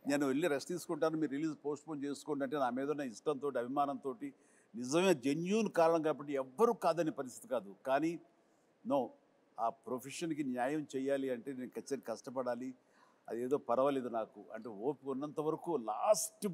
B: నేను వెళ్ళి రెస్ట్ తీసుకుంటాను, మీరు రిలీజ్ పోస్ట్పోన్ చేసుకోండి అంటే నా మీద ఉన్న ఇష్టంతో, అభిమానంతో, నిజమే జెన్యూన్ కారణం కాబట్టి ఎవ్వరూ కాదనే పరిస్థితి కాదు. కానీ నో, ఆ ప్రొఫెషన్కి న్యాయం చేయాలి అంటే నేను ఖచ్చితంగా కష్టపడాలి. అదేదో పర్వాలేదు నాకు అంటే ఓపిక ఉన్నంత వరకు లాస్ట్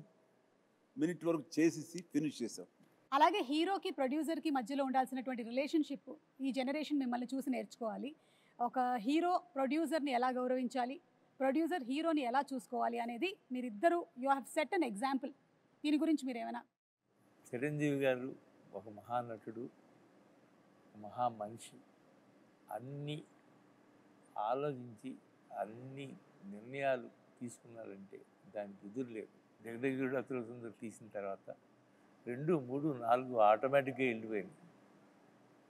B: మినిట్ వరకు చేసేసి ఫినిష్ చేసాం.
A: అలాగే హీరోకి ప్రొడ్యూసర్కి మధ్యలో ఉండాల్సినటువంటి రిలేషన్షిప్ ఈ జనరేషన్ మిమ్మల్ని చూసి నేర్చుకోవాలి. ఒక హీరో ప్రొడ్యూసర్ని ఎలా గౌరవించాలి, ప్రొడ్యూసర్ హీరోని ఎలా చూసుకోవాలి అనేది మీరిద్దరూ you have set an example. దీని గురించి మీరు ఏమైనా?
D: చిరంజీవి గారు ఒక మహానటుడు, మహా మనిషి. అన్నీ ఆలోచించి అన్ని నిర్ణయాలు తీసుకున్నారంటే దానికి ఎదురు లేదు. జగదేగుడు అతిలోక సుందరి తీసిన తర్వాత 2, 3, 4 ఆటోమేటిక్గా వెళ్ళిపోయింది.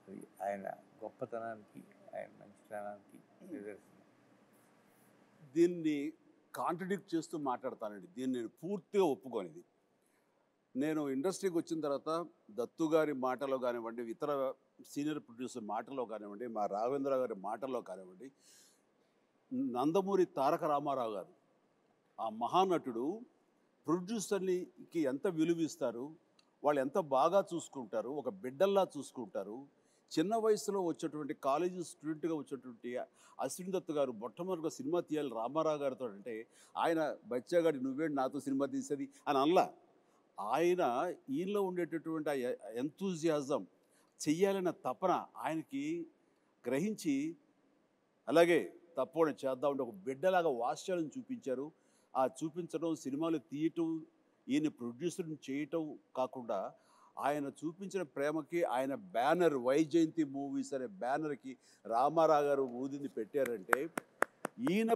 D: అది ఆయన గొప్పతనానికి, ఆయన మంచితనానికి నిదర్శనం.
B: దీన్ని కాంట్రడిక్ట్ చేస్తూ మాట్లాడతానండి. దీన్ని నేను పూర్తిగా ఒప్పుకోనిది. నేను ఇండస్ట్రీకి వచ్చిన తర్వాత దత్తు గారి మాటలో కానివ్వండి, ఇతర సీనియర్ ప్రొడ్యూసర్ మాటలో కానివ్వండి, మా రాఘవేంద్ర గారి మాటల్లో కానివ్వండి, నందమూరి తారక రామారావు గారు ఆ మహానటుడు ప్రొడ్యూసర్కి ఎంత విలువ ఇస్తారు, వాళ్ళు ఎంత బాగా చూసుకుంటారు, ఒక బిడ్డల్లా చూసుకుంటారు. చిన్న వయసులో వచ్చేటువంటి కాలేజీ స్టూడెంట్గా వచ్చేటువంటి అశ్విన్ దత్ గారు మొట్టమొదటిగా సినిమా తీయాలి రామారావు గారితో అంటే ఆయన బచ్చాగాడి నువ్వేంటి నాతో సినిమా తీసేది అని అనలా. ఆయన ఈయనలో ఉండేటటువంటి ఆ ఎంతూజియాజం, చెయ్యాలన్న తపన ఆయనకి గ్రహించి అలాగే తప్పకుండా చేద్దాం అంటే ఒక బిడ్డలాగా వాత్సల్యం చూపించారు. ఆ చూపించడం, సినిమాలు తీయటం, ఈయన ప్రొడ్యూసర్ని చేయటం కాకుండా ఆయన చూపించిన ప్రేమకి ఆయన బ్యానర్ వైజయంతి మూవీస్ అనే బ్యానర్కి రామారావు గారు ఊదింది పెట్టారంటే ఈయన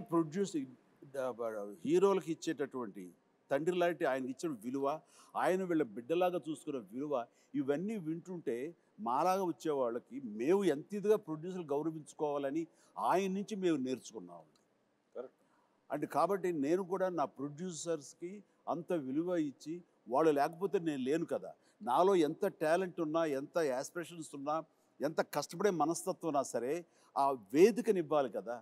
B: హీరోలకు ఇచ్చేటటువంటి తండ్రి లాంటి ఆయనకి ఇచ్చిన విలువ, ఆయన వీళ్ళ బిడ్డలాగా చూసుకున్న విలువ, ఇవన్నీ వింటుంటే మాలాగా వచ్చే వాళ్ళకి మేము ఎంత ఇదిగా ప్రొడ్యూసర్లు గౌరవించుకోవాలని ఆయన నుంచి మేము నేర్చుకున్నాం. అంటే కాబట్టి నేను కూడా నా ప్రొడ్యూసర్స్కి అంత విలువ ఇచ్చి, వాళ్ళు లేకపోతే నేను లేను కదా. నాలో ఎంత టాలెంట్ ఉన్నా, ఎంత యాస్పిరేషన్స్ ఉన్నా, ఎంత కష్టపడే మనస్తత్వం ఉన్నా సరే ఆ వేదికనివ్వాలి కదా.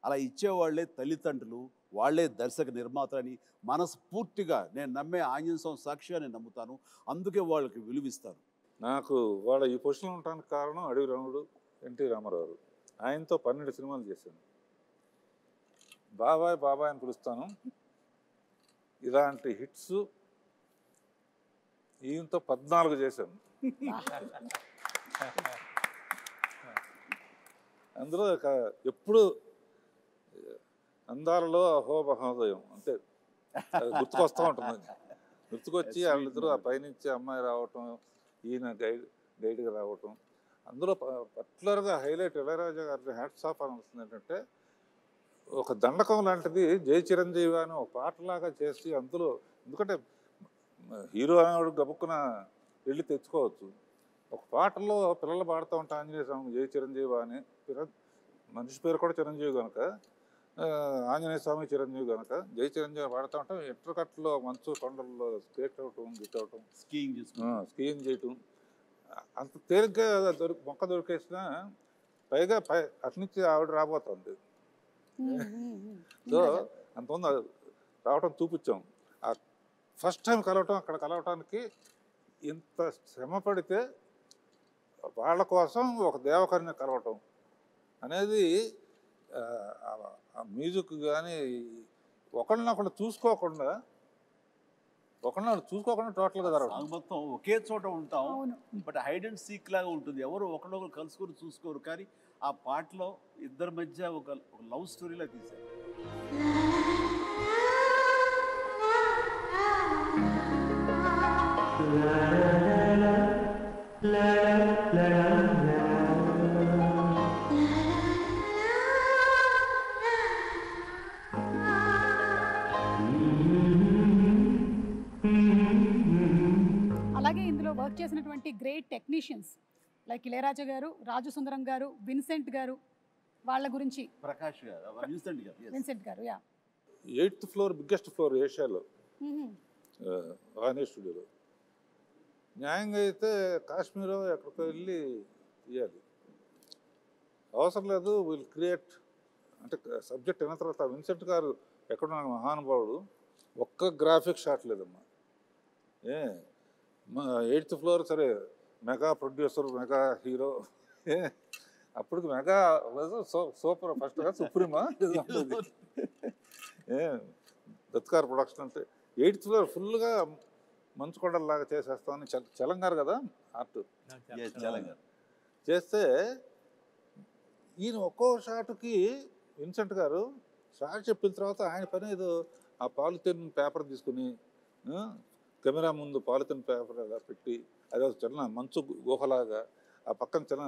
B: అలా ఇచ్చేవాళ్లే తల్లిదండ్రులు, వాళ్లే దర్శక నిర్మాతలని మనస్ఫూర్తిగా నేను నమ్మే ఆంజనేయ స్వామి సాక్షిగా నేను నమ్ముతాను. అందుకే వాళ్ళకి విలువిస్తాను.
C: నాకు వాళ్ళ ఈ పొజిషన్లో ఉండడానికి కారణం అడవి రాముడు, ఎన్టీ రామారావు. ఆయనతో 12 సినిమాలు చేశాను. బాబాయ్ బాబాయ్ అని పిలుస్తాను. ఇలాంటి హిట్స్ ఈయనతో 14 చేశాను. అందులో ఎప్పుడు అందాలలో అహో మహోదయం అంటే గుర్తుకొస్తూ ఉంటుంది. గుర్తుకొచ్చి వాళ్ళిద్దరూ ఆ పైనుంచి అమ్మాయి రావటం, ఈయన గైడ్గా రావటం. అందులో పర్టికులర్గా హైలైట్ ఇళయరాజా గారి హ్యాట్స్ ఆఫ్ అనిపిస్తుంది ఏంటంటే, ఒక దండకం లాంటిది జై చిరంజీవి అని ఒక పాటలాగా చేసి అందులో, ఎందుకంటే హీరో అనేవాడు గబుక్కున వెళ్ళి తెచ్చుకోవచ్చు. ఒక పాటలో పిల్లలు పాడుతూ ఉంటా ఆంజనేయ స్వామి జై చిరంజీవి అని, మనిషి పేరు కూడా చిరంజీవి కనుక, ఆంజనేయ స్వామి చిరంజీవి కనుక జై చిరంజీవి పాడుతూ ఉంటాం. ఎట్రకట్లో మంచు కొండల్లో స్కేట్ అవటం, గిట్ అవటం, స్కీయింగ్ చేయటం, అంత తేలిగ్గా మొక్క దొరికేసినా పైగా అట్నుంచి ఆవిడ రాబోతుంది. సో అంతమంది రావటం చూపించాం. ఆ ఫస్ట్ టైం కలవటం, అక్కడ కలవటానికి ఇంత శ్రమ పడితే వాళ్ళ కోసం ఒక దేవకరిని కలవటం అనేది మ్యూజిక్ కానీ ఒకళ్ళనొకళ్ళు చూసుకోకుండా టోటల్గా జరగదు.
B: మొత్తం ఒకే చోట ఉంటాం, బట్ హైడ్ అండ్ సీక్ లాగా ఉంటుంది. ఎవరు ఒకళ్ళొకరు కలుసుకొని చూసుకోరు, కానీ ఆ పాటలో ఇద్దరి మధ్య ఒక లవ్ స్టోరీలా తీశారు.
A: అలాగే ఇందులో వర్క్ చేసినటువంటి గ్రేట్ టెక్నీషియన్స్ లైక్ ఇళయరాజా గారు, రాజు సుందరం గారు, విన్సెంట్ గారు, వాళ్ళ గురించి.
B: ప్రకాష్ గారు,
A: విన్సెంట్ గారు
C: 8th ఫ్లోర్ బిగ్గెస్ట్ ఫ్లోర్ ఏషియాలో వాణి స్టూడియోలో. న్యాయంగా అయితే కాశ్మీర్ ఎక్కడికో వెళ్ళి తీయాలి, అవసరం లేదు. విల్ క్రియేట్ అంటే సబ్జెక్ట్ అయిన తర్వాత విన్సెంట్ గారు ఎక్కడున్న మహానుభావుడు, ఒక్క గ్రాఫిక్ షాట్ లేదమ్మా. 8th ఫ్లోర్ సరే, మెగా ప్రొడ్యూసర్, మెగా హీరో, అప్పటికి మెగా సూపర్ ఫస్ట్ సుప్రీమా దత్కార్ ప్రొడక్షన్ అంటే 8th ఫ్లోర్ ఫుల్గా మంచు కొండల్లాగా చేసేస్తామని చలంగారు కదా ఆర్ట్ చేస్తే, ఈయన ఒక్కో షాటుకి విన్సెంట్ గారు షాట్ చెప్పిన తర్వాత ఆయన పని ఏదో ఆ పాలిథిన్ పేపర్ తీసుకుని కెమెరా ముందు పాలిథిన్ పేపర్ అలా పెట్టి అదే చిన్న మంచు గుహలాగా ఆ పక్కన చిన్న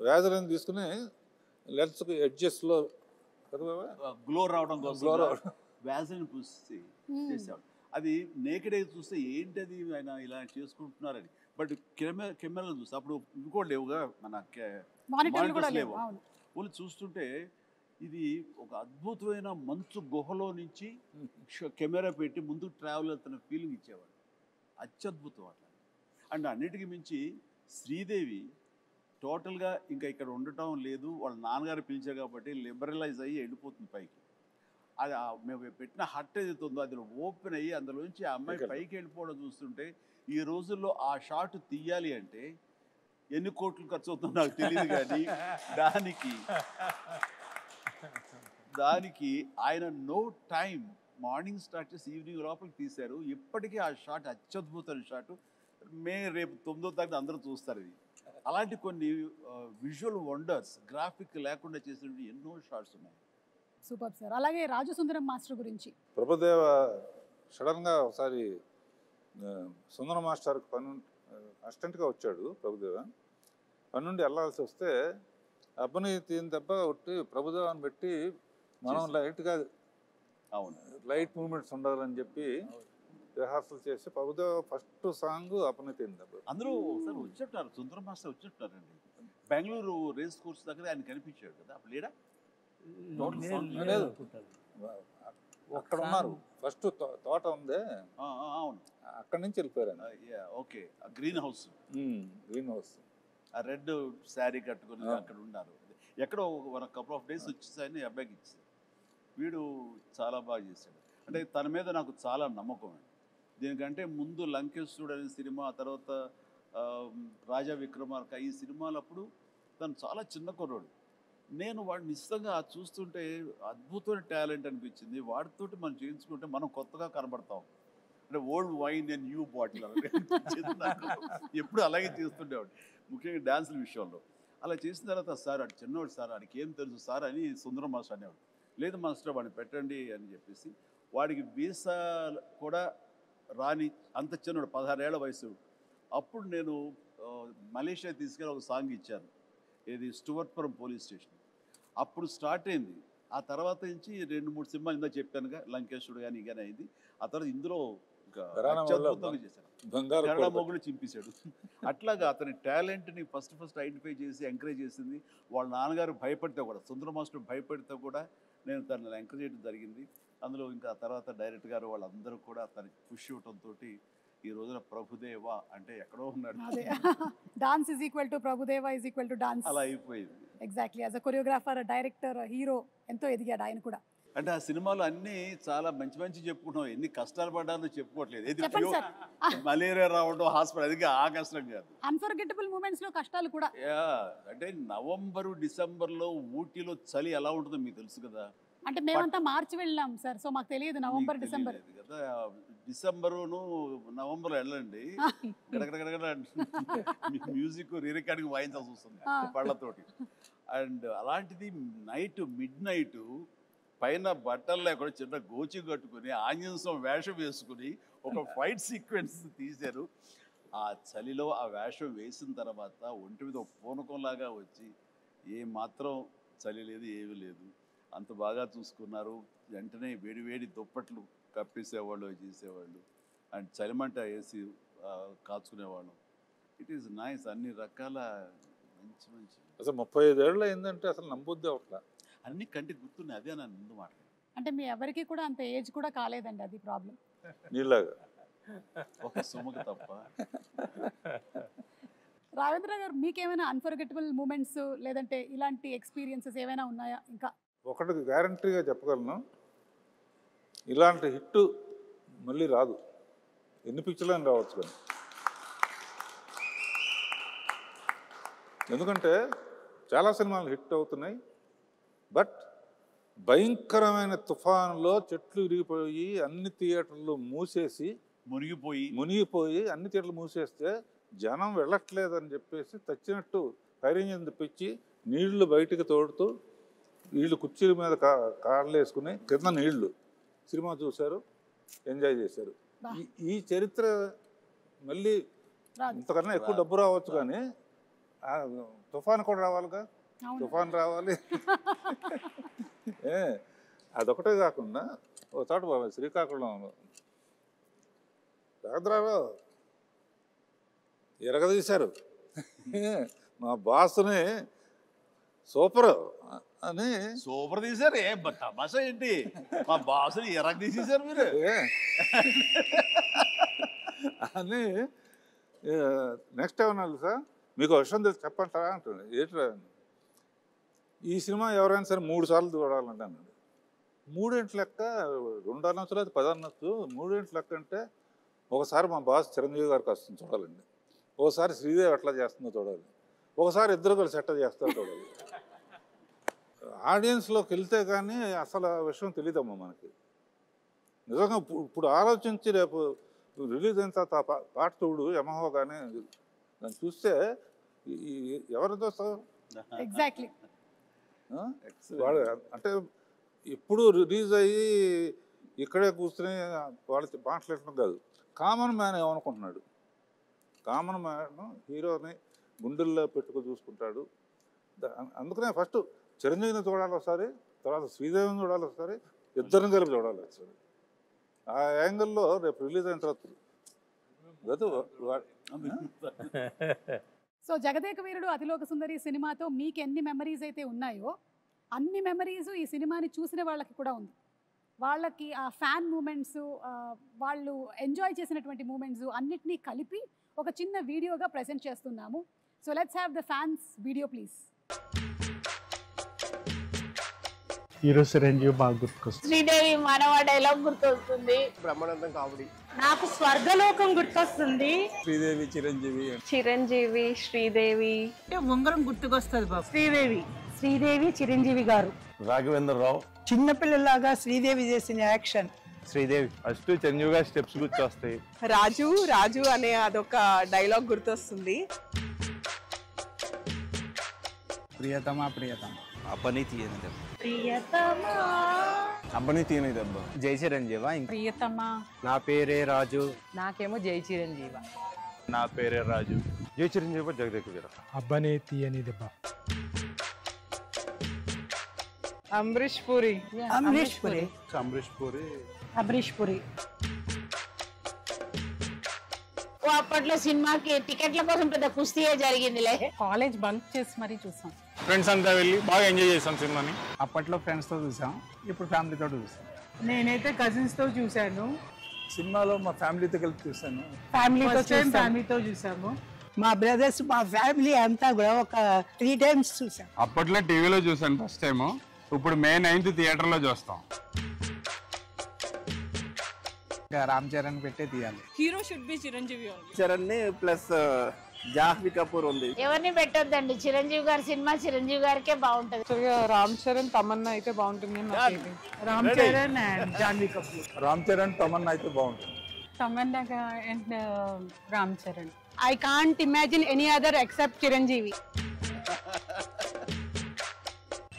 C: వ్యాజలను తీసుకుని లెన్స్కి ఎడ్జెస్లో
B: గ్లో రావడం కోసం వ్యాజని పూసి చేసేవాడు. అది నేకెడే చూస్తే ఏంటది ఆయన ఇలా చేసుకుంటున్నారని. బట్ కెమెరాలో చూస్తే అప్పుడు ఇంకోటి లేవుగా, మన మానిటర్స్ లేవు. వాళ్ళు చూస్తుంటే ఇది ఒక అద్భుతమైన మంచు గుహలో నుంచి కెమెరా పెట్టి ముందుకు ట్రావెల్ అవుతున్న ఫీలింగ్ ఇచ్చేవాడు. అత్యద్భుతం అట్లా. అండ్ అన్నిటికీ మించి శ్రీదేవి టోటల్గా ఇంకా ఇక్కడ ఉండటం లేదు, వాళ్ళ నాన్నగారు పిలిచారు కాబట్టి లిబరలైజ్ అయ్యి వెళ్ళిపోతుంది పైకి. అది మేము పెట్టిన హట్ ఏదైతే ఉందో అది ఓపెన్ అయ్యి అందులోంచి ఆ అమ్మాయి పైకి వెళ్ళిపోవడం చూస్తుంటే, ఈ రోజుల్లో ఆ షాట్ తీయాలి అంటే ఎన్ని కోట్లు ఖర్చు అవుతుందో నాకు తెలియదు, కానీ దానికి ఆయన నో టైం, మార్నింగ్ స్టార్ట్ చేసి ఈవినింగ్ లోపలికి తీశారు. ఇప్పటికీ ఆ షాట్ అత్యద్భుతమైన షాట్. రేపు 9వ తారీఖు అందరూ చూస్తారు. ఇది అలాంటి కొన్ని విజువల్ వండర్స్ గ్రాఫిక్ లేకుండా చేసిన ఎన్నో షాట్స్ ఉన్నాయి.
A: Super sir. అలాగే రాజసుందరం మాస్టర్ గురించి
C: ప్రభుదేవ సడన్గా ఒకసారి సుందరం మాస్టర్కి అసిస్టెంట్గా వచ్చాడు. ప్రభుదేవ పని నుండి వెళ్ళాల్సి వస్తే అబ్బని తీని దెబ్బ కొట్టి ప్రభుదేవాన్ని పెట్టి మనం లైట్గా లైట్ మూమెంట్స్ ఉండాలని చెప్పి రిహార్సల్ చేసి ప్రభుదేవ ఫస్ట్ సాంగ్ అబ్బని తీని దెబ్బ.
B: అందరూ ఒకసారి వచ్చేటారు, సుందరం మాస్టర్ వచ్చేటారండి. బెంగళూరు రేస్ కోర్స్ దగ్గర ఆయన కనిపించాడు కదా, అప్పుడు లేడా?
C: అక్కడ ఉన్నారు, ఫస్ట్ తోట ఉంది,
B: అవును,
C: అక్కడి నుంచి వెళ్ళిపోయారు.
B: ఓకే, గ్రీన్ హౌస్, ఆ రెడ్ శారీ కట్టుకుని అక్కడ ఉన్నారు. ఎక్కడో ఒక కపుల్ ఆఫ్ డేస్ వచ్చేసాయని అబ్బాయికి ఇచ్చారు. వీడు చాలా బాగా చేశాడు. అంటే తన మీద నాకు చాలా నమ్మకం అండి. దీనికంటే ముందు లంకేశ్వరుడు అనే సినిమా, ఆ తర్వాత రాజా విక్రమార్క, ఈ సినిమాలప్పుడు తను చాలా చిన్న కుర్రాడు. నేను వాడిని నిశ్చితంగా చూస్తుంటే అద్భుతమైన టాలెంట్ అనిపించింది. వాడితోటి మనం చేయించుకుంటే మనం కొత్తగా కనబడతాం. అంటే old wine and new bottle అనిపించింది నాకు. ఎప్పుడు అలాగే చేస్తుండేవాడు, ముఖ్యంగా డ్యాన్సుల విషయంలో. అలా చేసిన తర్వాత సార్ అటు చిన్నవాడు సార్, వాడికి ఏం తెలుసు సార్ అని సుందరం మాస్టర్ అనేవాడు. లేదు మాస్టర్ వాడిని పెట్టండి అని చెప్పేసి, వాడికి వీసా కూడా రాని అంత చిన్నవాడు, 16 ఏళ్ల వయసు. అప్పుడు నేను మలేషియా తీసుకెళ్ళి ఒక సాంగ్ ఇచ్చాను, ఇది స్టువర్ట్పురం పోలీస్ స్టేషన్. అప్పుడు స్టార్ట్ అయింది. ఆ తర్వాత నుంచి 2-3 సినిమాలు ఇందా చెప్పానుగా, లంకేశ్వరుడు కానీ కానీ అయింది. ఆ తర్వాత ఇందులో అత్యద్భుతంగా చేశాను, కన్నడ మొగుడు చింపేశాడు. అట్లాగా అతని టాలెంట్ని ఫస్ట్ ఐడెంటిఫై చేసి ఎంకరేజ్ చేసింది. వాళ్ళ నాన్నగారు భయపడితే కూడా, సుందర మాస్టర్ భయపడితే కూడా నేను తనని ఎంకరేజ్ చేయడం జరిగింది. అందులో ఇంకా తర్వాత డైరెక్టర్ గారు వాళ్ళందరూ కూడా తనకి పుష్ ఇవ్వడంతో ఈ రోజున ప్రభుదేవ అంటే ఎక్కడో ఉన్నాడు.
A: Dance is equal to Prabhudeva is equal to dance
B: అలా అయిపోయింది.
A: Exactly. As a choreographer, director, hero ఎంతో ఎదిగాడు ఆయన కూడా.
B: అంటే ఆ సినిమాలు అన్నీ చాలా మంచి చెప్పుకుంటున్నాం. ఎన్ని కష్టాలు పడ్డారో చెప్పుకోవట్లేదు. మలేరియా రావడం, హాస్పిటల్, అది ఆ కష్టం కాదు.
A: అన్ఫర్గెటబుల్ మూమెంట్స్ లో కష్టాలు కూడా.
B: అంటే నవంబరు డిసెంబర్లో ఊటీలో చలి ఎలా ఉంటుందో మీకు తెలుసు కదా.
A: అంటే మేమంతా మార్చి వెళ్ళాం సార్, సో మాకు తెలియదు నవంబర్ డిసెంబర్
B: కదా. డిసెంబరును నవంబర్లో వెళ్ళండి, మ్యూజిక్ రికార్డింగ్ వాయించాల్సి వస్తుంది పళ్ళతోటి. అండ్ అలాంటిది మిడ్ నైట్ పైన బట్టలు లేకుండా చిన్న గోచి కట్టుకుని ఆంజనేయం వేషం వేసుకుని ఒక ఫైట్ సీక్వెన్స్ తీశారు. ఆ చలిలో ఆ వేషం వేసిన తర్వాత ఒంటి మీద ఒక పూనకంలాగా వచ్చి ఏ మాత్రం చలి లేదు, ఏమీ లేదు, అంత బాగా చూసుకున్నారు. వెంటనే వేడి దుప్పట్లు కప్పేసేవాళ్ళు, చేసేవాళ్ళు. అండ్ చలిమంట వేసి కాచుకునేవాళ్ళు. It is nice. అన్ని రకాల మంచి
C: అసలు 35 ఏళ్ళు అయిందంటే అసలు నమ్మొద్దే అట్లా
B: అన్ని కంటికి గుర్తున్నాయి. అదే నా ముందు మాట.
A: అంటే మీ ఎవరికి కూడా అంత ఏజ్ కూడా కాలేదండి, అది ప్రాబ్లం.
C: నీలాగా
B: ఒక సుమకు తప్ప.
A: రాఘవేంద్ర గారు మీకేమైనా అన్ఫర్గెటబుల్ మూమెంట్స్ లేదంటే ఇలాంటి ఎక్స్పీరియన్సెస్ ఏమైనా ఉన్నాయా? ఇంకా
C: ఒకటి గ్యారంటీగా చెప్పగలను, ఇలాంటి హిట్ మళ్ళీ రాదు. ఎన్ని పిక్చర్లని రావచ్చు కానీ. ఎందుకంటే చాలా సినిమాలు హిట్ అవుతున్నాయి, బట్ భయంకరమైన తుఫానులో చెట్లు విరిగిపోయి అన్ని థియేటర్లు మునిగిపోయి అన్ని థియేటర్లు మూసేస్తే జనం వెళ్ళట్లేదని చెప్పేసి తచ్చినట్టు ఫైర్ ఇంజిన్ తెప్పించి నీళ్లు బయటికి తోడుతూ వీళ్ళు కుర్చీల మీద కాళ్ళు వేసుకుని కింద నీళ్లు సినిమా చూశారు, ఎంజాయ్ చేశారు. ఈ చరిత్ర మళ్ళీ ఇంతకన్నా ఎక్కువ డబ్బు రావచ్చు కానీ తుఫాన్ కూడా రావాలిగా. తుఫాన్ రావాలి. అదొకటే కాకుండా ఓ చోట శ్రీకాకుళం రాఘవేంద్రరావు ఎరగదీశారు. మా బాస్ని సూపర్ అని
B: సూపర్ తీశారు. తమాషా ఏంటి, మా బాసుని ఎరగ తీసేశారు మీరు
C: అని. నెక్స్ట్ ఏమన్నా సార్ మీకు విషయం తెలిసి చెప్పంటారా అంటుంది. ఏంట్రా, ఈ సినిమా ఎవరైనా సరే 3 సార్లు చూడాలంటే అన్నాడు. 3 ఇంటి లెక్క 2 అనొచ్చు లేదా 10 అనొచ్చు. 3 ఇంటి లెక్క అంటే ఒకసారి మా బాస్ చిరంజీవి గారికి వస్తుంది చూడాలండి, ఒకసారి శ్రీదేవి ఎట్లా చేస్తుందో చూడాలి, ఒకసారి ఇద్దరు కలిసి ఎట్లా చేస్తారో చూడాలి. ఆడియన్స్లోకి వెళ్తే కానీ అసలు ఆ విషయం తెలియదమ్మా మనకి. నిజంగా ఇప్పుడు ఆలోచించి రేపు రిలీజ్ అయిన తర్వాత పాట చూడు యమహో కానీ దాన్ని చూస్తే ఎవరితో
A: ఎగ్జాక్ట్లీ
C: వాడు అంటే ఇప్పుడు రిలీజ్ అయ్యి ఇక్కడే కూర్చుని వాళ్ళు మాట్లాడటం కాదు, కామన్ మ్యాన్ ఏమనుకుంటున్నాడు. కామన్ మ్యాన్ హీరోని గుండెల్లో పెట్టుకు చూసుకుంటాడు. అందుకనే ఫస్ట్ చిరంజీవిని చూడాలి ఒకసారి, తర్వాత శ్రీదేవిని చూడాలి ఒకసారి, ఇద్దరిని కలిపి చూడాలి ఒకసారి. ఆ యాంగిల్లో రేపు రిలీజ్ అయిన తర్వాత
A: సో జగదేక వీరుడు అతిలోక సుందరి సినిమాతో మీకు ఎన్ని మెమరీస్ అయితే ఉన్నాయో అన్ని మెమరీస్ ఈ సినిమాని చూసిన వాళ్ళకి కూడా ఉంది. వాళ్ళకి ఆ ఫ్యాన్ మూమెంట్స్, వాళ్ళు ఎంజాయ్ చేసినటువంటి మూమెంట్స్ అన్నిటినీ కలిపి ఒక చిన్న వీడియోగా ప్రెజెంట్ చేస్తున్నాము. So let's have the fans video please.
E: Hero Chiranjeevi బాగా గుర్తుకొస్తుంది.
F: శ్రీదేవి మానవ డైలాగ్ గుర్తొస్తుంది.
G: బ్రహ్మానందం కామెడీ.
F: నాకు స్వర్గలోకం గుర్తొస్తుంది.
E: శ్రీదేవి చిరంజీవి
F: శ్రీదేవి
H: ఉంగరం గుర్తుకొస్తుంది బాబు.
F: శ్రీదేవి చిరంజీవి గారు.
E: రాఘవేంద్రరావు
H: చిన్నపిల్లలాగా శ్రీదేవి చేసిన యాక్షన్.
E: శ్రీదేవి ఫస్ట్ చిరంజీవి గారి స్టెప్స్ గుర్తొస్తాయి.
I: రాజు అనే అదొక డైలాగ్ గుర్తొస్తుంది.
E: ప్రియతమా అబ్బని తీయని దెబ్బ. జై చిరంజీవా.
F: ప్రియతమా.
E: నా పేరే రాజు.
F: నాకేమో జై చిరంజీవ.
E: నా పేరే రాజు. జై చిరంజీవి జగదేక వీర. అబ్బని తీయని దెబ్బ.
I: అమరీష్ పూరి.
F: అప్పట్లో సినిమాకి టికెట్ల కోసం పెద్ద కుస్తీయే జరిగిందిలే.
H: కాలేజ్ బంక్ చేసి మరీ చూసాం.
E: ఫ్రెండ్స్ అంతా వెళ్ళి బాగా ఎంజాయ్ చేసాం సినిమాని. అప్పట్లో ఫ్రెండ్స్ తో చూసాం, ఇప్పుడు ఫ్యామిలీతో చూసాం.
H: నేనైతే కజిన్స్ తో చూసాను.
E: సినిమాలో మా ఫ్యామిలీతో కలిపి చూసాను.
H: ఫ్యామిలీతో చూసాము. మా బ్రదర్స్, మా ఫ్యామిలీ అంతా కూడా ఒక 3 times చూసాం.
E: అప్పట్లో టీవీలో చూసాను ఫస్ట్ టైం, ఇప్పుడు May 9th థియేటర్లో చూస్తాం. రామ్ చరణ్ పెట్టే తీయాలి.
I: Hero should be Chiranjeevi.
G: Charan plus Jahnavi Kapoor ఉంది.
F: ఎవరిని పెట్టొద్దండి, చిరంజీవి గారి సినిమా చిరంజీవి గారికే బాగుంటది.
I: రామ్ చరణ్ తమన్నా అయితే బాగుంటుంది.
H: రామ్ చరణ్ అండ్ జాహ్నవి కపూర్.
E: రామ్ చరణ్ తమన్నా అయితే బాగుంటుంది.
H: Tamannaah and Ram Charan. I can't imagine any other except Chiranjeevi.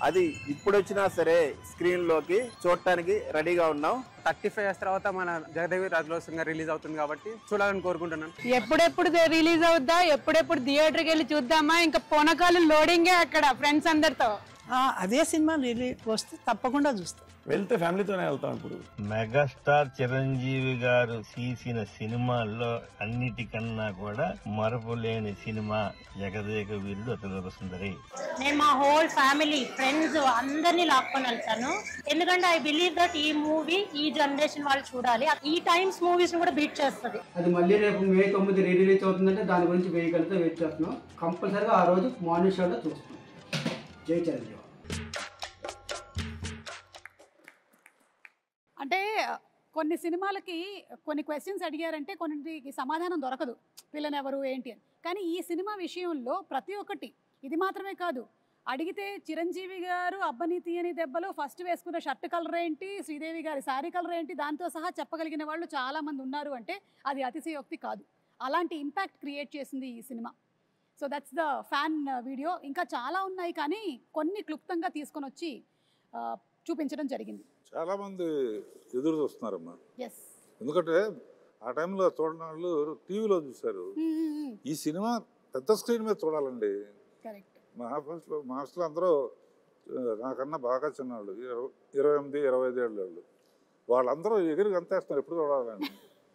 G: అది ఇప్పుడు వచ్చినా సరే స్క్రీన్ లోకి చూడటానికి రెడీగా ఉన్నాం.
J: 35 years తర్వాత మన జగదేవి రాజులోసంగా రిలీజ్ అవుతుంది కాబట్టి చూడాలని కోరుకుంటున్నాను.
H: ఎప్పుడెప్పుడు రిలీజ్ అవుద్దా, ఎప్పుడెప్పుడు థియేటర్కి వెళ్ళి చూద్దామా, ఇంకా పోనకాలు లోడింగే అక్కడ ఫ్రెండ్స్ అందరితో. అదే సినిమా రిలీజ్ వస్తే తప్పకుండా చూస్తాం.
D: వెళ్తే ఫ్యామిలీతోనే వెళ్తాం. ఇప్పుడు
K: మెగాస్టార్ చిరంజీవి గారు తీసిన సినిమాల్లో అన్నిటికన్నా కూడా మరపులేని సినిమా జగదేక వీరుడు అతిలోక సుందరి.
F: నేను మా హోల్ ఫ్యామిలీ ఫ్రెండ్స్ అందరినీ లాక్కొని వెళ్తాను. ఎందుకంటే ఐ బిలీవ్ దట్ ఈ మూవీ ఈ జనరేషన్ వాళ్ళు చూడాలి. ఈ టైమ్స్ మూవీస్ కూడా బీట్ చేస్తుంది.
L: అది మళ్ళీ రేపు May 9 రిలీజ్ అవుతుందంటే దాని గురించి వేయగలిగితే వెయిట్ చేస్తున్నాం. కంపల్సరీగా ఆ రోజు మార్నింగ్ షోలో చూస్తున్నాం. జై చిరంజీవి.
A: అంటే కొన్ని సినిమాలకి కొన్ని క్వశ్చన్స్ అడిగారంటే కొన్నిటికి సమాధానం దొరకదు, విలన్ ఎవరు ఏంటి అని. కానీ ఈ సినిమా విషయంలో ప్రతి ఒక్కటి, ఇది మాత్రమే కాదు, అడిగితే చిరంజీవి గారు అబ్బని తీయని దెబ్బలో ఫస్ట్ వేసుకున్న షర్ట్ కలర్ ఏంటి, శ్రీదేవి గారి శారీ కలర్ ఏంటి, దాంతో సహా చెప్పగలిగిన వాళ్ళు చాలామంది ఉన్నారు అంటే అది అతిశయోక్తి కాదు. అలాంటి ఇంపాక్ట్ క్రియేట్ చేసింది ఈ cinema. So that's the fan video. ఇంకా చాలా ఉన్నాయి కానీ కొన్ని క్లుప్తంగా తీసుకొని వచ్చి చూపించడం జరిగింది.
C: చాలా మంది ఎదురు చూస్తున్నారమ్మా.
A: ఎస్,
C: ఎందుకంటే ఆ టైంలో చూడని వాళ్ళు టీవీలో చూశారు. ఈ సినిమా పెద్ద స్క్రీన్ మీద చూడాలండి.
A: కరెక్ట్.
C: మా హాస్టల్లో అందరూ నాకన్నా బాగా చిన్నవాళ్ళు, 28-25 ఏళ్ళ వాళ్ళు. వాళ్ళందరూ ఎగిరి గంతేస్తున్నారు ఎప్పుడు చూడాలని.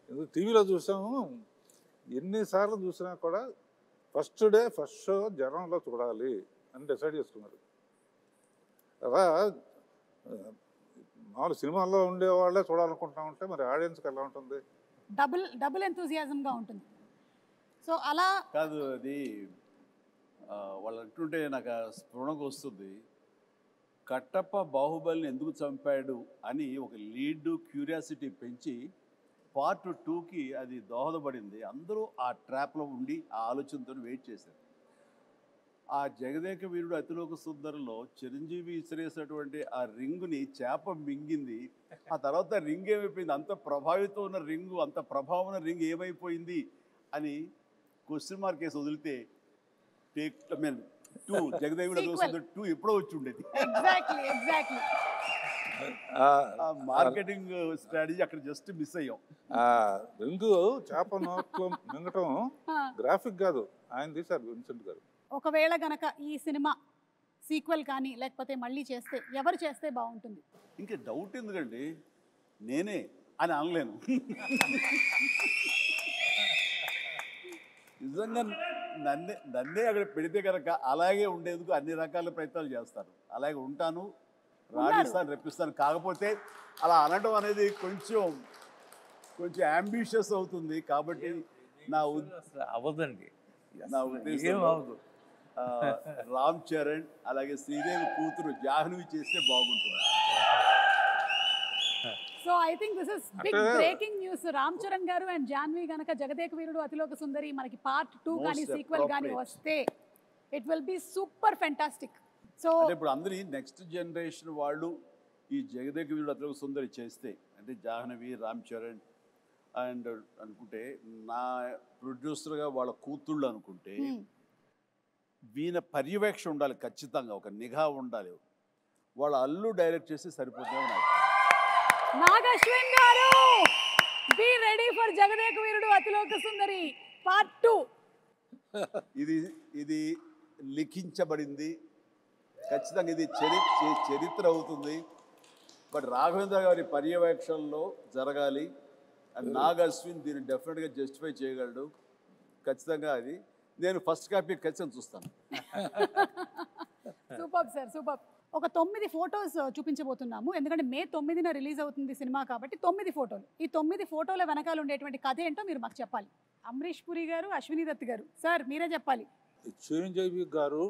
C: ఎందుకు టీవీలో చూసాము, ఎన్నిసార్లు చూసినా కూడా ఫస్ట్ డే ఫస్ట్ షో జనంలో చూడాలి అని డిసైడ్ చేసుకున్నారు. అలా మామూలు సినిమాల్లో ఉండేవాళ్ళే చూడాలనుకుంటా ఉంటే మరి ఆడియన్స్కి ఎలా ఉంటుంది?
A: డబుల్ ఎంతూజియాజంగా ఉంటుంది. సో అలా
B: కాదు, అది వాళ్ళు అంటుంటే నాకు స్ఫురణకు వస్తుంది. కట్టప్ప బాహుబలిని ఎందుకు చంపాడు అని ఒక లీడ్ క్యూరియాసిటీ పెంచి పార్ట్ 2కి అది దోహదపడింది. అందరూ ఆ ట్రాప్లో ఉండి ఆ ఆలోచనతో వెయిట్ చేశారు. ఆ జగదేక వీరుడు అతిలోక సుందరిలో చిరంజీవి విసిరేసినటువంటి ఆ రింగుని చేప మింగింది. ఆ తర్వాత రింగ్ ఏమైపోయింది, అంత ప్రభావితం ఉన్న రింగు, అంత ప్రభావం ఉన్న రింగ్ ఏమైపోయింది అని క్వశ్చన్ మార్క్ వేసి వదిలితే జగదేవుడు అతిలోక సుందరి 2 ఎప్పుడో వచ్చి ఉండేది. మార్కెటింగ్ స్ట్రాటజీ అక్కడ జస్ట్ మిస్ అయ్యాం.
C: రింగు చేప నోట్లో మింగటం గ్రాఫిక్ కాదు, ఆయన తీశారు విన్సెంట్ గారు.
A: ఒకవేళ గనక ఈ సినిమా సీక్వెల్ కానీ లేకపోతే మళ్ళీ చేస్తే ఎవరు చేస్తే బాగుంటుంది?
B: ఇంకా డౌట్ ఎందుకండి, నేనే అని అనలేను. నిజంగా నన్నే అక్కడ పెడితే కనుక అలాగే ఉండేందుకు అన్ని రకాల ప్రయత్నాలు చేస్తాను. అలాగే ఉంటాను, రాణిస్తాను, రెప్పిస్తాను. కాకపోతే అలా అనడం అనేది కొంచెం అంబిషియస్ అవుతుంది. కాబట్టి
D: అవ్వదండి,
B: నా ఉద్దేశం రామ్ చరణ్ అలాగే శ్రీదేవి కూతురు జాహ్నవి చేస్తే బాగుంటుంది.
A: So I think this is big breaking news. Ram Charan garu and Jahnavi గనక జగదేక వీరుడు అతిలోక సుందరి మనకి పార్ట్ 2 కానీ సీక్వెల్ కానీ వస్తే it will be super fantastic. So
B: ఇప్పుడు అందరి నెక్స్ట్ జనరేషన్ వాళ్ళు ఈ జగదేక వీరుడు అతిలోక సుందరి చేస్తే, అంటే జాహ్నవి, రామ్ చరణ్ అండ్ అనుకుంటే నా ప్రొడ్యూసర్గా వాళ్ళ కూతుళ్ళు అనుకుంటే వీణ పర్యవేక్షణ ఉండాలి, ఖచ్చితంగా ఒక నిఘా ఉండాలి. వాళ్ళ అల్లు డైరెక్ట్ చేసి సరిపోతుంది.
A: నాగశ్విన్ గారు, be ready for Jagadeka Veerudu Athiloka Sundari part 2.
B: ఇది లిఖించబడింది, ఖచ్చితంగా ఇది చరిత్ర అవుతుంది. బట్ రాఘవేంద్ర గారి పర్యవేక్షణలో జరగాలి. అండ్ నాగశ్విన్ దీన్ని డెఫినెట్గా జస్టిఫై చేయగలడు. ఖచ్చితంగా అది నేను ఫస్ట్ కాపీ ఖచ్చితంగా చూస్తాను.
A: Super sir, super. ఒక 9 ఫోటోస్ చూపించబోతున్నాము. ఎందుకంటే May 9న రిలీజ్ అవుతుంది సినిమా కాబట్టి 9 ఫోటోలు. ఈ 9 ఫోటోల వెనకాల ఉండేటువంటి కథ ఏంటో మీరు మాకు చెప్పాలి. అమరీష్ పురి గారు, అశ్విని దత్ గారు, సార్ మీరే చెప్పాలి.
C: చిరంజీవి గారు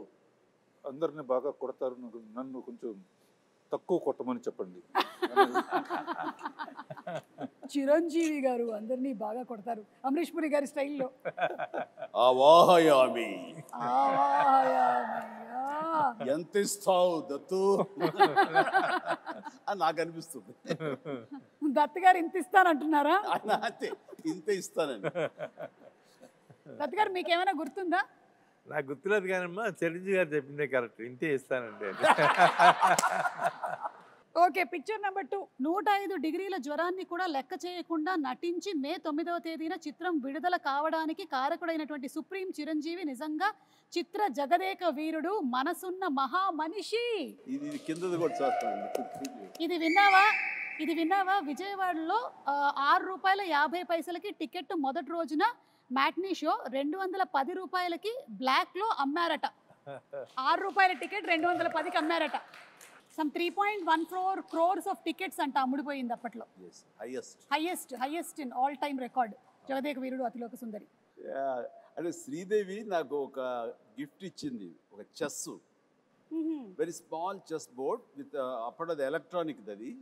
C: అందరిని బాగా కొడతారు, నన్ను కొంచెం తక్కువ కొట్టమని చెప్పండి.
A: చిరంజీవి గారు అందరినీ బాగా కొడతారు అమరీష్ పురి గారి స్టైల్లో.
B: ఎంత ఇస్తావు దత్తు అని నాకు అనిపిస్తుంది.
A: దత్ గారు ఇంత ఇస్తానంటున్నారా?
B: ఇంత ఇస్తానండి.
A: దత్ గారు మీకేమైనా గుర్తుందా?
D: నాకు గుర్తులేదు కానమ్మా, చిరంజీవి గారు చెప్పిందే కరెక్ట్, ఇంతే ఇస్తానండి.
A: Okay, picture number 2. 105 డిగ్రీల జ్వరాన్ని కూడా లెక్క చేయకుండా నటించి మే 9వ తేదీన చిత్రం విడుదల కావడానికి కారకుడైనటువంటి సుప్రీం చిరంజీవి నిజంగా చిత్ర జగదేక వీరుడు, మనసున్న మహా మనిషి.
B: ఇది కిందది కూడా చూస్తాను.
A: ఇది విన్నావా? విజయవాడలో ₹6.50 టికెట్ మొదటి రోజున మ్యాట్నీ షో 210 రూపాయలకి బ్లాక్లో అమ్మారట. ₹6 టికెట్ 210కి అమ్మారట. సమ్ 3.14 crores ఆఫ్ టికెట్స్ అంట అమ్ముడిపోయింది అప్పట్లో. Highest in all time record Jagadeka Veerudu Athiloka Sundari.
B: అంటే శ్రీదేవి నాకు ఒక గిఫ్ట్ ఇచ్చింది, ఒక chess, very small chess board with అప్పుడు అది ఎలక్ట్రానిక్ అది,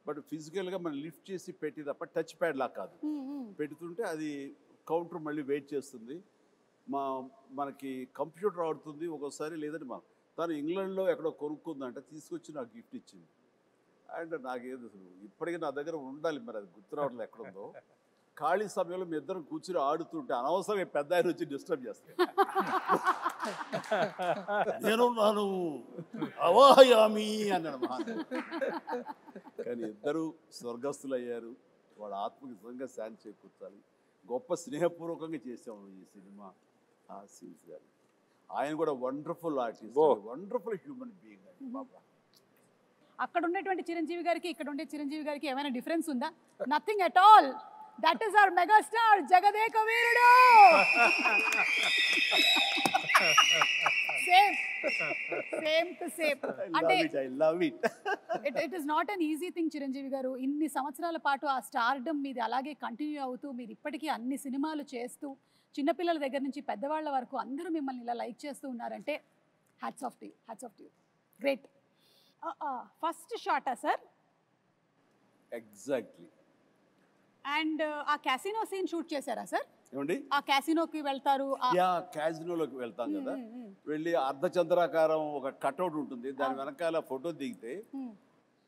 B: బట్ ఫిజికల్గా మనం లిఫ్ట్ చేసి పెట్టి తప్ప టచ్ ప్యాడ్ లా కాదు. పెడుతుంటే అది కౌంటర్ మళ్ళీ వెయిట్ చేస్తుంది. మనకి కంప్యూటర్ ఆడుతుంది ఒక్కోసారి, లేదంటే తను ఇంగ్లాండ్లో ఎక్కడో కొనుక్కుందంటే తీసుకొచ్చి నాకు గిఫ్ట్ ఇచ్చింది. అండ్ నాకేదో ఇప్పటికీ నా దగ్గర ఉండాలి, మరి అది గుర్తు రావట్లేదు ఎక్కడుందో. ఖాళీ సమయంలో మీ ఇద్దరం కూర్చుని ఆడుతుంటే అనవసరంగా పెద్ద ఆయన వచ్చి డిస్టర్బ్ చేస్తాను. నేనున్నాను అవాహయామి అన్నాడు మహాన్. కానీ ఇద్దరు స్వర్గస్థులు అయ్యారు. వాళ్ళ ఆత్మకి నిజంగా శాంతి చేకూర్చాలి. గొప్ప స్నేహపూర్వకంగా చేసాము ఈ సినిమా. ఆ సీన్స్ గారు ఆయన కూడా wonderful artist, wonderful human being అండి బాబా.
A: అక్కడ ఉన్నటువంటి చిరంజీవి గారికి ఇక్కడ ఉండే చిరంజీవి గారికి ఏమైనా డిఫరెన్స్ ఉందా? Nothing at all. That is our megastar Jagadeka Veerudu. Same to same. అంటే it is not an easy thing Chiranjeevi garu. ఇన్ని సంవత్సరాల పాటు ఆ స్టార్డమ్ మీది అలాగే కంటిన్యూ అవుతూ మీరు ఇప్పటికీ అన్ని సినిమాలు చేస్తూ చిన్నపిల్లల దగ్గర నుంచి పెద్దవాళ్ళ వరకు అందరూ మిమ్మల్ని ఇలా లైక్ చేస్తూ ఉన్నారంటే hats off to you. Great. First షాటా సార్?
B: ఎగ్జాక్ట్లీ.
A: అండ్ ఆ క్యాసినో సీన్ షూట్ చేశారా సార్?
B: ఏమండి?
A: ఆ క్యాసినోకి వెళ్తారు.
B: క్యాసినోలోకి వెళ్తాం కదా, వెళ్ళి అర్ధచంద్రాకారం ఒక కట్అవుట్ ఉంటుంది, దాని వెనకాల ఫోటో దిగితే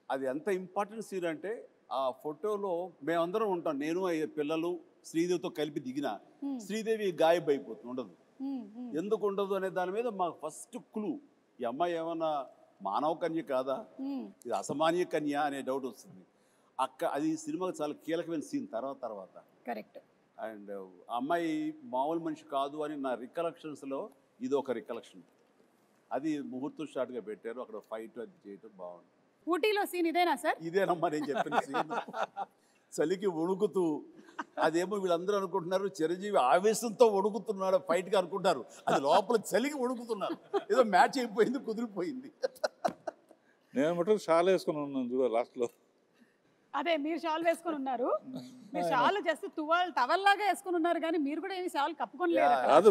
B: అది ఎంత ఇంపార్టెంట్ సీన్ అంటే ఆ ఫోటోలో మేమందరం ఉంటాం. నేను పిల్లలు శ్రీదేవితో కలిపి దిగిన శ్రీదేవి గాయబ్ అయిపోతుంది, ఉండదు. ఎందుకు ఉండదు అనే దాని మీద మాకు ఫస్ట్ క్లూ, ఈ అమ్మాయి ఏమన్నా మానవ కన్య కాదా, ఇది అసామాన్య కన్య అనే డౌట్ వస్తుంది. అది సినిమాకి చాలా కీలకమైన సీన్ తర్వాత.
A: కరెక్ట్.
B: అండ్ అమ్మాయి మామూలు మనిషి కాదు అని నా రికలెక్షన్స్లో ఇది ఒక రికలెక్షన్. అది ముహూర్తం షాట్గా పెట్టారు. అక్కడ ఫైట్ అది చేయటం బాగుంది.
A: ఊటీలో సీన్ ఇదేనా సార్?
B: ఇదేనమ్మా నేను చెప్పిన సీన్. చలికి వణుకుతూ, అదేమో వీళ్ళందరూ అనుకుంటున్నారు చిరంజీవి ఆవేశంతో వణుకుతున్నాడు ఫైట్గా అనుకుంటారు, అది లోపల చలికి వణుకుతున్నారు. ఏదో మ్యాచ్ అయిపోయింది, కుదిరిపోయింది.
C: నేను మటుకు షాల్ వేసుకుని ఉన్నాను చూడ లాస్ట్లో.
A: అదే మీరు షాల్ వేసుకుని ఉన్నారు. మీరు షాల్ జస్ట్ టవల్ లాగా వేసుకుని ఉన్నారు, కానీ మీరు కూడా ఏమి షాల్ కప్పుకొని లేదు.
C: కాదు,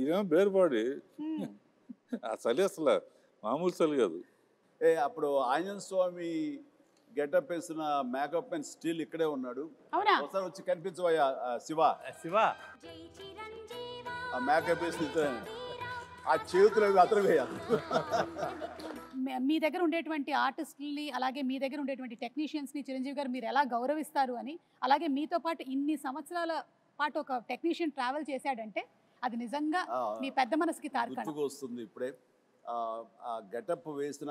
C: ఇదేమో బేర్ బాడీ. ఆ చలి అసలు మామూలు చలి కాదు.
B: అప్పుడు ఆంజనేయ స్వామి గెటప్ వేసిన మేకప్ మ్యాన్ స్టిల్ ఇక్కడే ఉన్నాడు. ఒకసారి వచ్చి కనిపించవయ్యా శివ. ఆ మేకప్ వేసిన ఆ చేతులు అవి అతను వేయాలి.
A: మీ దగ్గర ఉండేటువంటి ఆర్టిస్టుల్ని, అలాగే మీ దగ్గర ఉండేటువంటి టెక్నీషియన్స్ని చిరంజీవి గారు మీరు ఎలా గౌరవిస్తారు అని, అలాగే మీతో పాటు ఇన్ని సంవత్సరాల పాటు ఒక టెక్నీషియన్ ట్రావెల్ చేశాడంటే అది నిజంగా మీ పెద్ద మనసుకి తార్కాణం.
B: వస్తుంది ఇప్పుడే ఆ గెటప్ వేసిన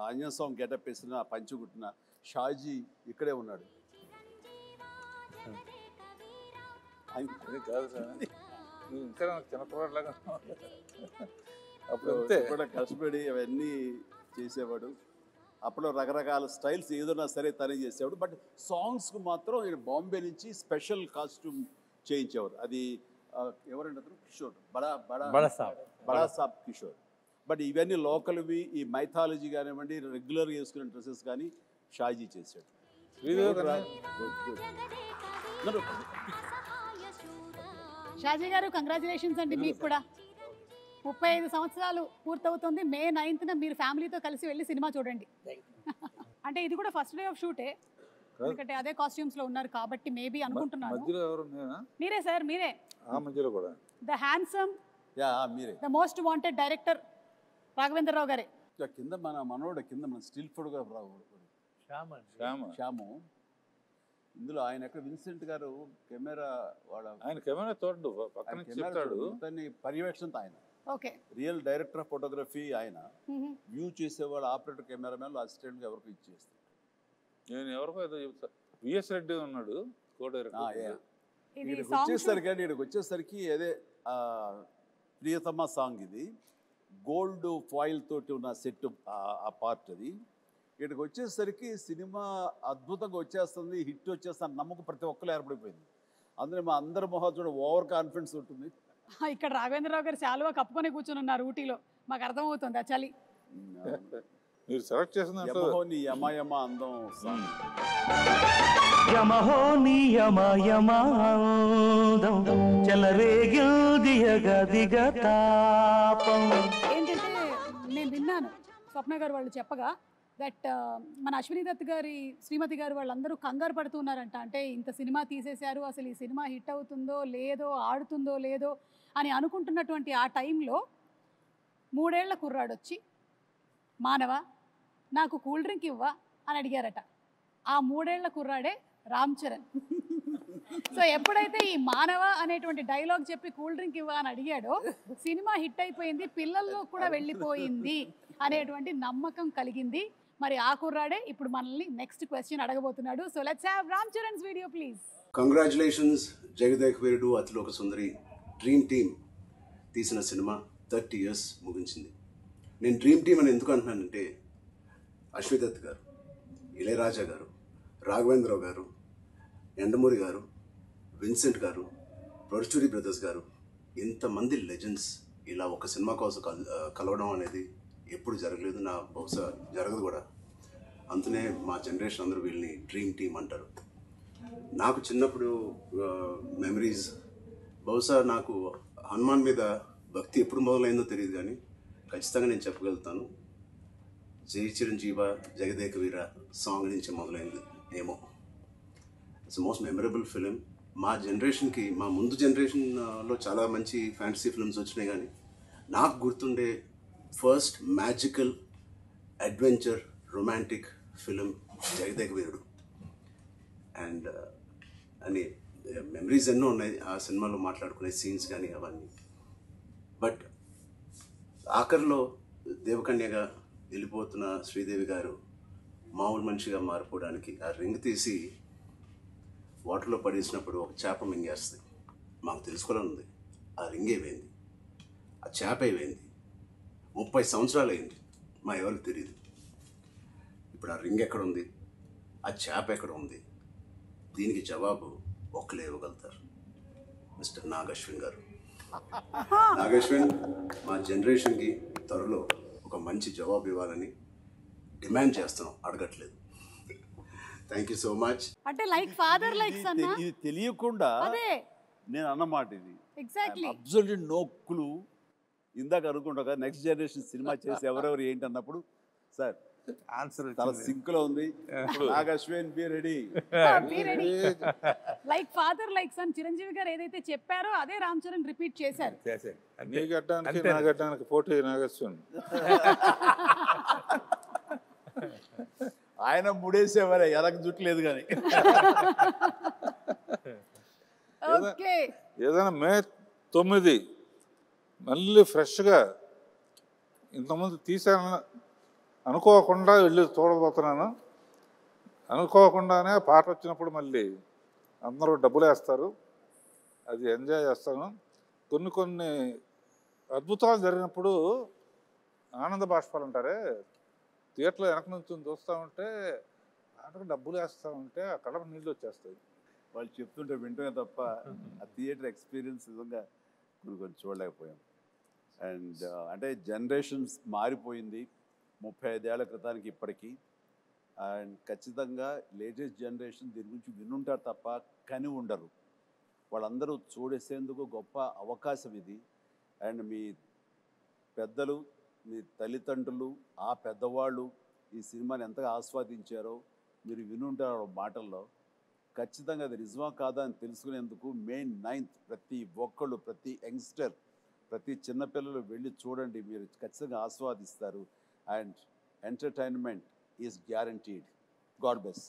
B: ఆంజనేయ స్వామి గెటప్ వేసిన పంచుగుట్టిన షాజీ ఇక్కడే ఉన్నాడు.
C: కాదు సార్, ఇంకా చిన్నపిల్లలాగా
B: అప్పుడు కూడా కష్టపడి అవన్నీ చేసేవాడు. అప్పుడు రకరకాల స్టైల్స్ ఏదైనా సరే తనే చేసేవాడు. బట్ సాంగ్స్కి మాత్రం నేను బాంబే నుంచి స్పెషల్ కాస్ట్యూమ్ చేయించేవారు. అది ఎవరంటే అతను కిషోర్, బడా సాబ్ కిషోర్. బట్ ఇవన్నీ లోకల్వి, ఈ మైథాలజీ కానివ్వండి, రెగ్యులర్గా వేసుకునే డ్రెస్సెస్ కానీ షాజీ చేశాడు.
A: షాజీ గారు కంగ్రాచులేషన్స్ అండి. మీకు కూడా 35 సంవత్సరాలు పూర్తవుతుంది. మే 9th మీరు ఫ్యామిలీతో కలిసి వెళ్ళి సినిమా చూడండి. అంటే ఇది కూడా ఫస్ట్ డే ఆఫ్ షూటే, ఎందుకంటే అదే కాస్ట్యూమ్స్ లో ఉన్నారు కాబట్టి మేబీ అనుకుంటున్నాను. మీరే సార్, మీరే the handsome, the most wanted director Raghavendra Rao గారే.
B: కింద మన మనోడు, కింద మన స్టిల్ ఫోటోగ్రాఫర్ శ్యాము. ఇందులో ఆయన ఎక్కడ విన్సెంట్ గారు కెమెరా, ఆయన
C: కెమెరా తోడు పక్కన చెప్తాడు,
B: పర్యవేక్షణతో ఆయన
A: okay.
B: Real director of photography ఆయన. వ్యూ చేసేవాళ్ళు ఆపరేటర్, కెమెరామెన్లు, అసిస్టెంట్గా ఎవరికి ఇచ్చేస్తారు.
C: నేను ఎవరికో ఏదో చెప్తా, విఎస్ రెడ్డి ఉన్నాడు కో డైరెక్టర్.
B: ఇక్కడికి వచ్చేసరికి అదే ప్రియతమ సాంగ్ ఇది, గోల్డ్ ఫాయిల్ తోటి ఉన్న సెట్ ఆ పార్ట్ అది. ఇక్కడికి వచ్చేసరికి సినిమా అద్భుతంగా వచ్చేస్తుంది, హిట్ వచ్చేస్తుంది నమ్మకం ప్రతి ఒక్కరు ఏర్పడిపోయింది. అందులో మా అందరి మొహం చూడ ఓవర్ కాన్ఫిడెన్స్ ఉంటుంది.
A: ఇక్కడ రాఘవేంద్రరావు గారు శాలువా కప్పుకొని కూర్చొని ఉన్నారు ఊటీలో, మాకు అర్థమవుతుంది ఆ చలి.
C: మీరు సెలెక్ట్ చేసిన
B: యమయమ అందం సాంగ్.
A: ఏంటంటే నేను విన్నాను స్వప్న గారు వాళ్ళు చెప్పగా దట్ మన అశ్విని దత్ గారి శ్రీమతి గారు వాళ్ళందరూ కంగారు పడుతున్నారంట. అంటే ఇంత సినిమా తీసేశారు, అసలు ఈ సినిమా హిట్ అవుతుందో లేదో, ఆడుతుందో లేదో అని అనుకుంటున్నటువంటి ఆ టైంలో 3 ఏళ్ల కుర్రాడు వచ్చి, మానవ నాకు కూల్ డ్రింక్ ఇవ్వా అని అడిగారట. ఆ 3 ఏళ్ల కుర్రాడే రామ్ చరణ్. సో ఎప్పుడైతే ఈ మానవ అనేటువంటి డైలాగ్ చెప్పి కూల్ డ్రింక్ ఇవ్వా అని అడిగాడో సినిమా హిట్ అయిపోయింది, పిల్లల్లో కూడా వెళ్ళిపోయింది అనేటువంటి నమ్మకం కలిగింది. మరి ఆ కుర్రాడే ఇప్పుడు మనల్ని నెక్స్ట్ క్వశ్చన్ అడగబోతున్నాడు. So let's have Ram Charan's video please.
M: Congratulations Jagadeka Veerudu Athiloka Sundari dream team తీసిన సినిమా 30 years ముగించింది. నేను డ్రీమ్ టీమ్ అని ఎందుకు అంటున్నానంటే, అశ్విని దత్ గారు, ఇళయరాజా గారు, రాఘవేంద్రరావు గారు, ఎండమూరి గారు, విన్సెంట్ గారు, పరుచూరి బ్రదర్స్ గారు, ఇంతమంది లెజెండ్స్ ఇలా ఒక సినిమా కోసం కలవడం అనేది ఎప్పుడు జరగలేదు, నా బహుశా జరగదు కూడా. అందునే మా జనరేషన్ అందరూ వీళ్ళని డ్రీమ్ టీమ్ అంటారు. నాకు చిన్నప్పుడు మెమరీస్, బహుశా నాకు హనుమాన్ మీద భక్తి ఎప్పుడు మొదలైందో తెలియదు, కానీ ఖచ్చితంగా నేను చెప్పగలుగుతాను, జై చిరంజీవ జగదేక వీర సాంగ్ నుంచి మొదలైంది ఏమో. It's most memorable film. మా జనరేషన్కి, మా ముందు జనరేషన్లో చాలా మంచి ఫ్యాంటసీ ఫిల్మ్స్ వచ్చినాయి, కానీ నాకు గుర్తుండే first magical adventure romantic film Jagadeka Veerudu. And అని మెమరీస్ ఎన్నో ఉన్నాయి ఆ సినిమాలో, మాట్లాడుకునే సీన్స్ కానీ అవన్నీ. బట్ ఆఖరిలో దేవకన్యగా వెళ్ళిపోతున్న శ్రీదేవి గారు మామూలు మనిషిగా మారిపోవడానికి ఆ రింగ్ తీసి వాటర్లో పడేసినప్పుడు ఒక చేప మింగేస్తుంది. మాకు తెలుసుకోవాలని ఉంది, ఆ రింగ్ ఏమైంది, ఆ చేప ఏమైంది. 30 సంవత్సరాలు అయింది, మా ఎవరికి తెలియదు. ఇప్పుడు ఆ రింగ్ ఎక్కడ ఉంది, ఆ చేప ఎక్కడ ఉంది, దీనికి జవాబు ఒక్కలే ఇవ్వగలుగుతారు, మిస్టర్ నాగశ్విన్ గారు. నాగశ్విన్ మా జనరేషన్కి త్వరలో ఒక మంచి జవాబు ఇవ్వాలని డిమాండ్ చేస్తున్నాం, అడగట్లేదు. Thank you so much.
A: అంటే లైక్ ఫాదర్ లైక్ సన్.
B: ఇది తెలియకుండా
A: అదే
B: నేను అన్నమాట, ఇది
A: ఎగ్జాక్ట్లీ
B: అబ్సల్యూట్లీ నో క్లూ. ఇందాక అనుకుంటా నెక్స్ట్ జనరేషన్ సినిమా చేసి ఎవరెవరు ఏంటి అన్నప్పుడు, సార్
D: ఆన్సర్
B: చాలా సింక్ లో ఉంది, Nagashwin be ready.
A: Like father like son Chiranjeevi garu ఏదైతే చెప్పారో అదే రామ్ చరణ్ రిపీట్ చేశారు.
C: నీ గడ్డానికి నా గడ్డానికి పోటీ నాగశ్విన్.
B: ఆయన ముడేసేవారే, ఎలక జుట్లేదు కానీ.
C: ఏదైనా మే 9 మళ్ళీ ఫ్రెష్గా ఇంతకుముందు తీసాను అనుకోకుండా వెళ్ళి చూడబోతున్నాను. అనుకోకుండానే పాట వచ్చినప్పుడు మళ్ళీ అందరూ డబ్బులు వేస్తారు, అది ఎంజాయ్ చేస్తాను. కొన్ని అద్భుతాలు జరిగినప్పుడు ఆనంద బాష్పాలు అంటారే, థియేటర్లో వెనక నుంచి చూస్తూ ఉంటే ఆటకు డబ్బులు వేస్తూ ఉంటే ఆ కడప నీళ్ళు వచ్చేస్తాయి.
B: వాళ్ళు చెప్తుంటే వింటమే తప్ప ఆ థియేటర్ ఎక్స్పీరియన్స్ నిజంగా కొన్ని చూడలేకపోయాం. అండ్ అంటే జనరేషన్స్ మారిపోయింది 35 ఏళ్ల క్రితానికి ఇప్పటికీ. అండ్ ఖచ్చితంగా లేటెస్ట్ జనరేషన్ దీని గురించి వినుంటారు తప్ప కని ఉండరు. వాళ్ళందరూ చూడేసేందుకు గొప్ప అవకాశం ఇది. అండ్ మీ పెద్దలు, మీ తల్లిదండ్రులు, ఆ పెద్దవాళ్ళు ఈ సినిమాని ఎంతగా ఆస్వాదించారో మీరు వినుంటారు మాటల్లో. ఖచ్చితంగా అది నిజమా కాదా అని తెలుసుకునేందుకు May 9th ప్రతి ఒక్కళ్ళు, ప్రతి యంగ్స్టర్, ప్రతి చిన్నపిల్లలు వెళ్ళి చూడండి, మీరు ఖచ్చితంగా ఆస్వాదిస్తారు. And entertainment is guaranteed. God bless.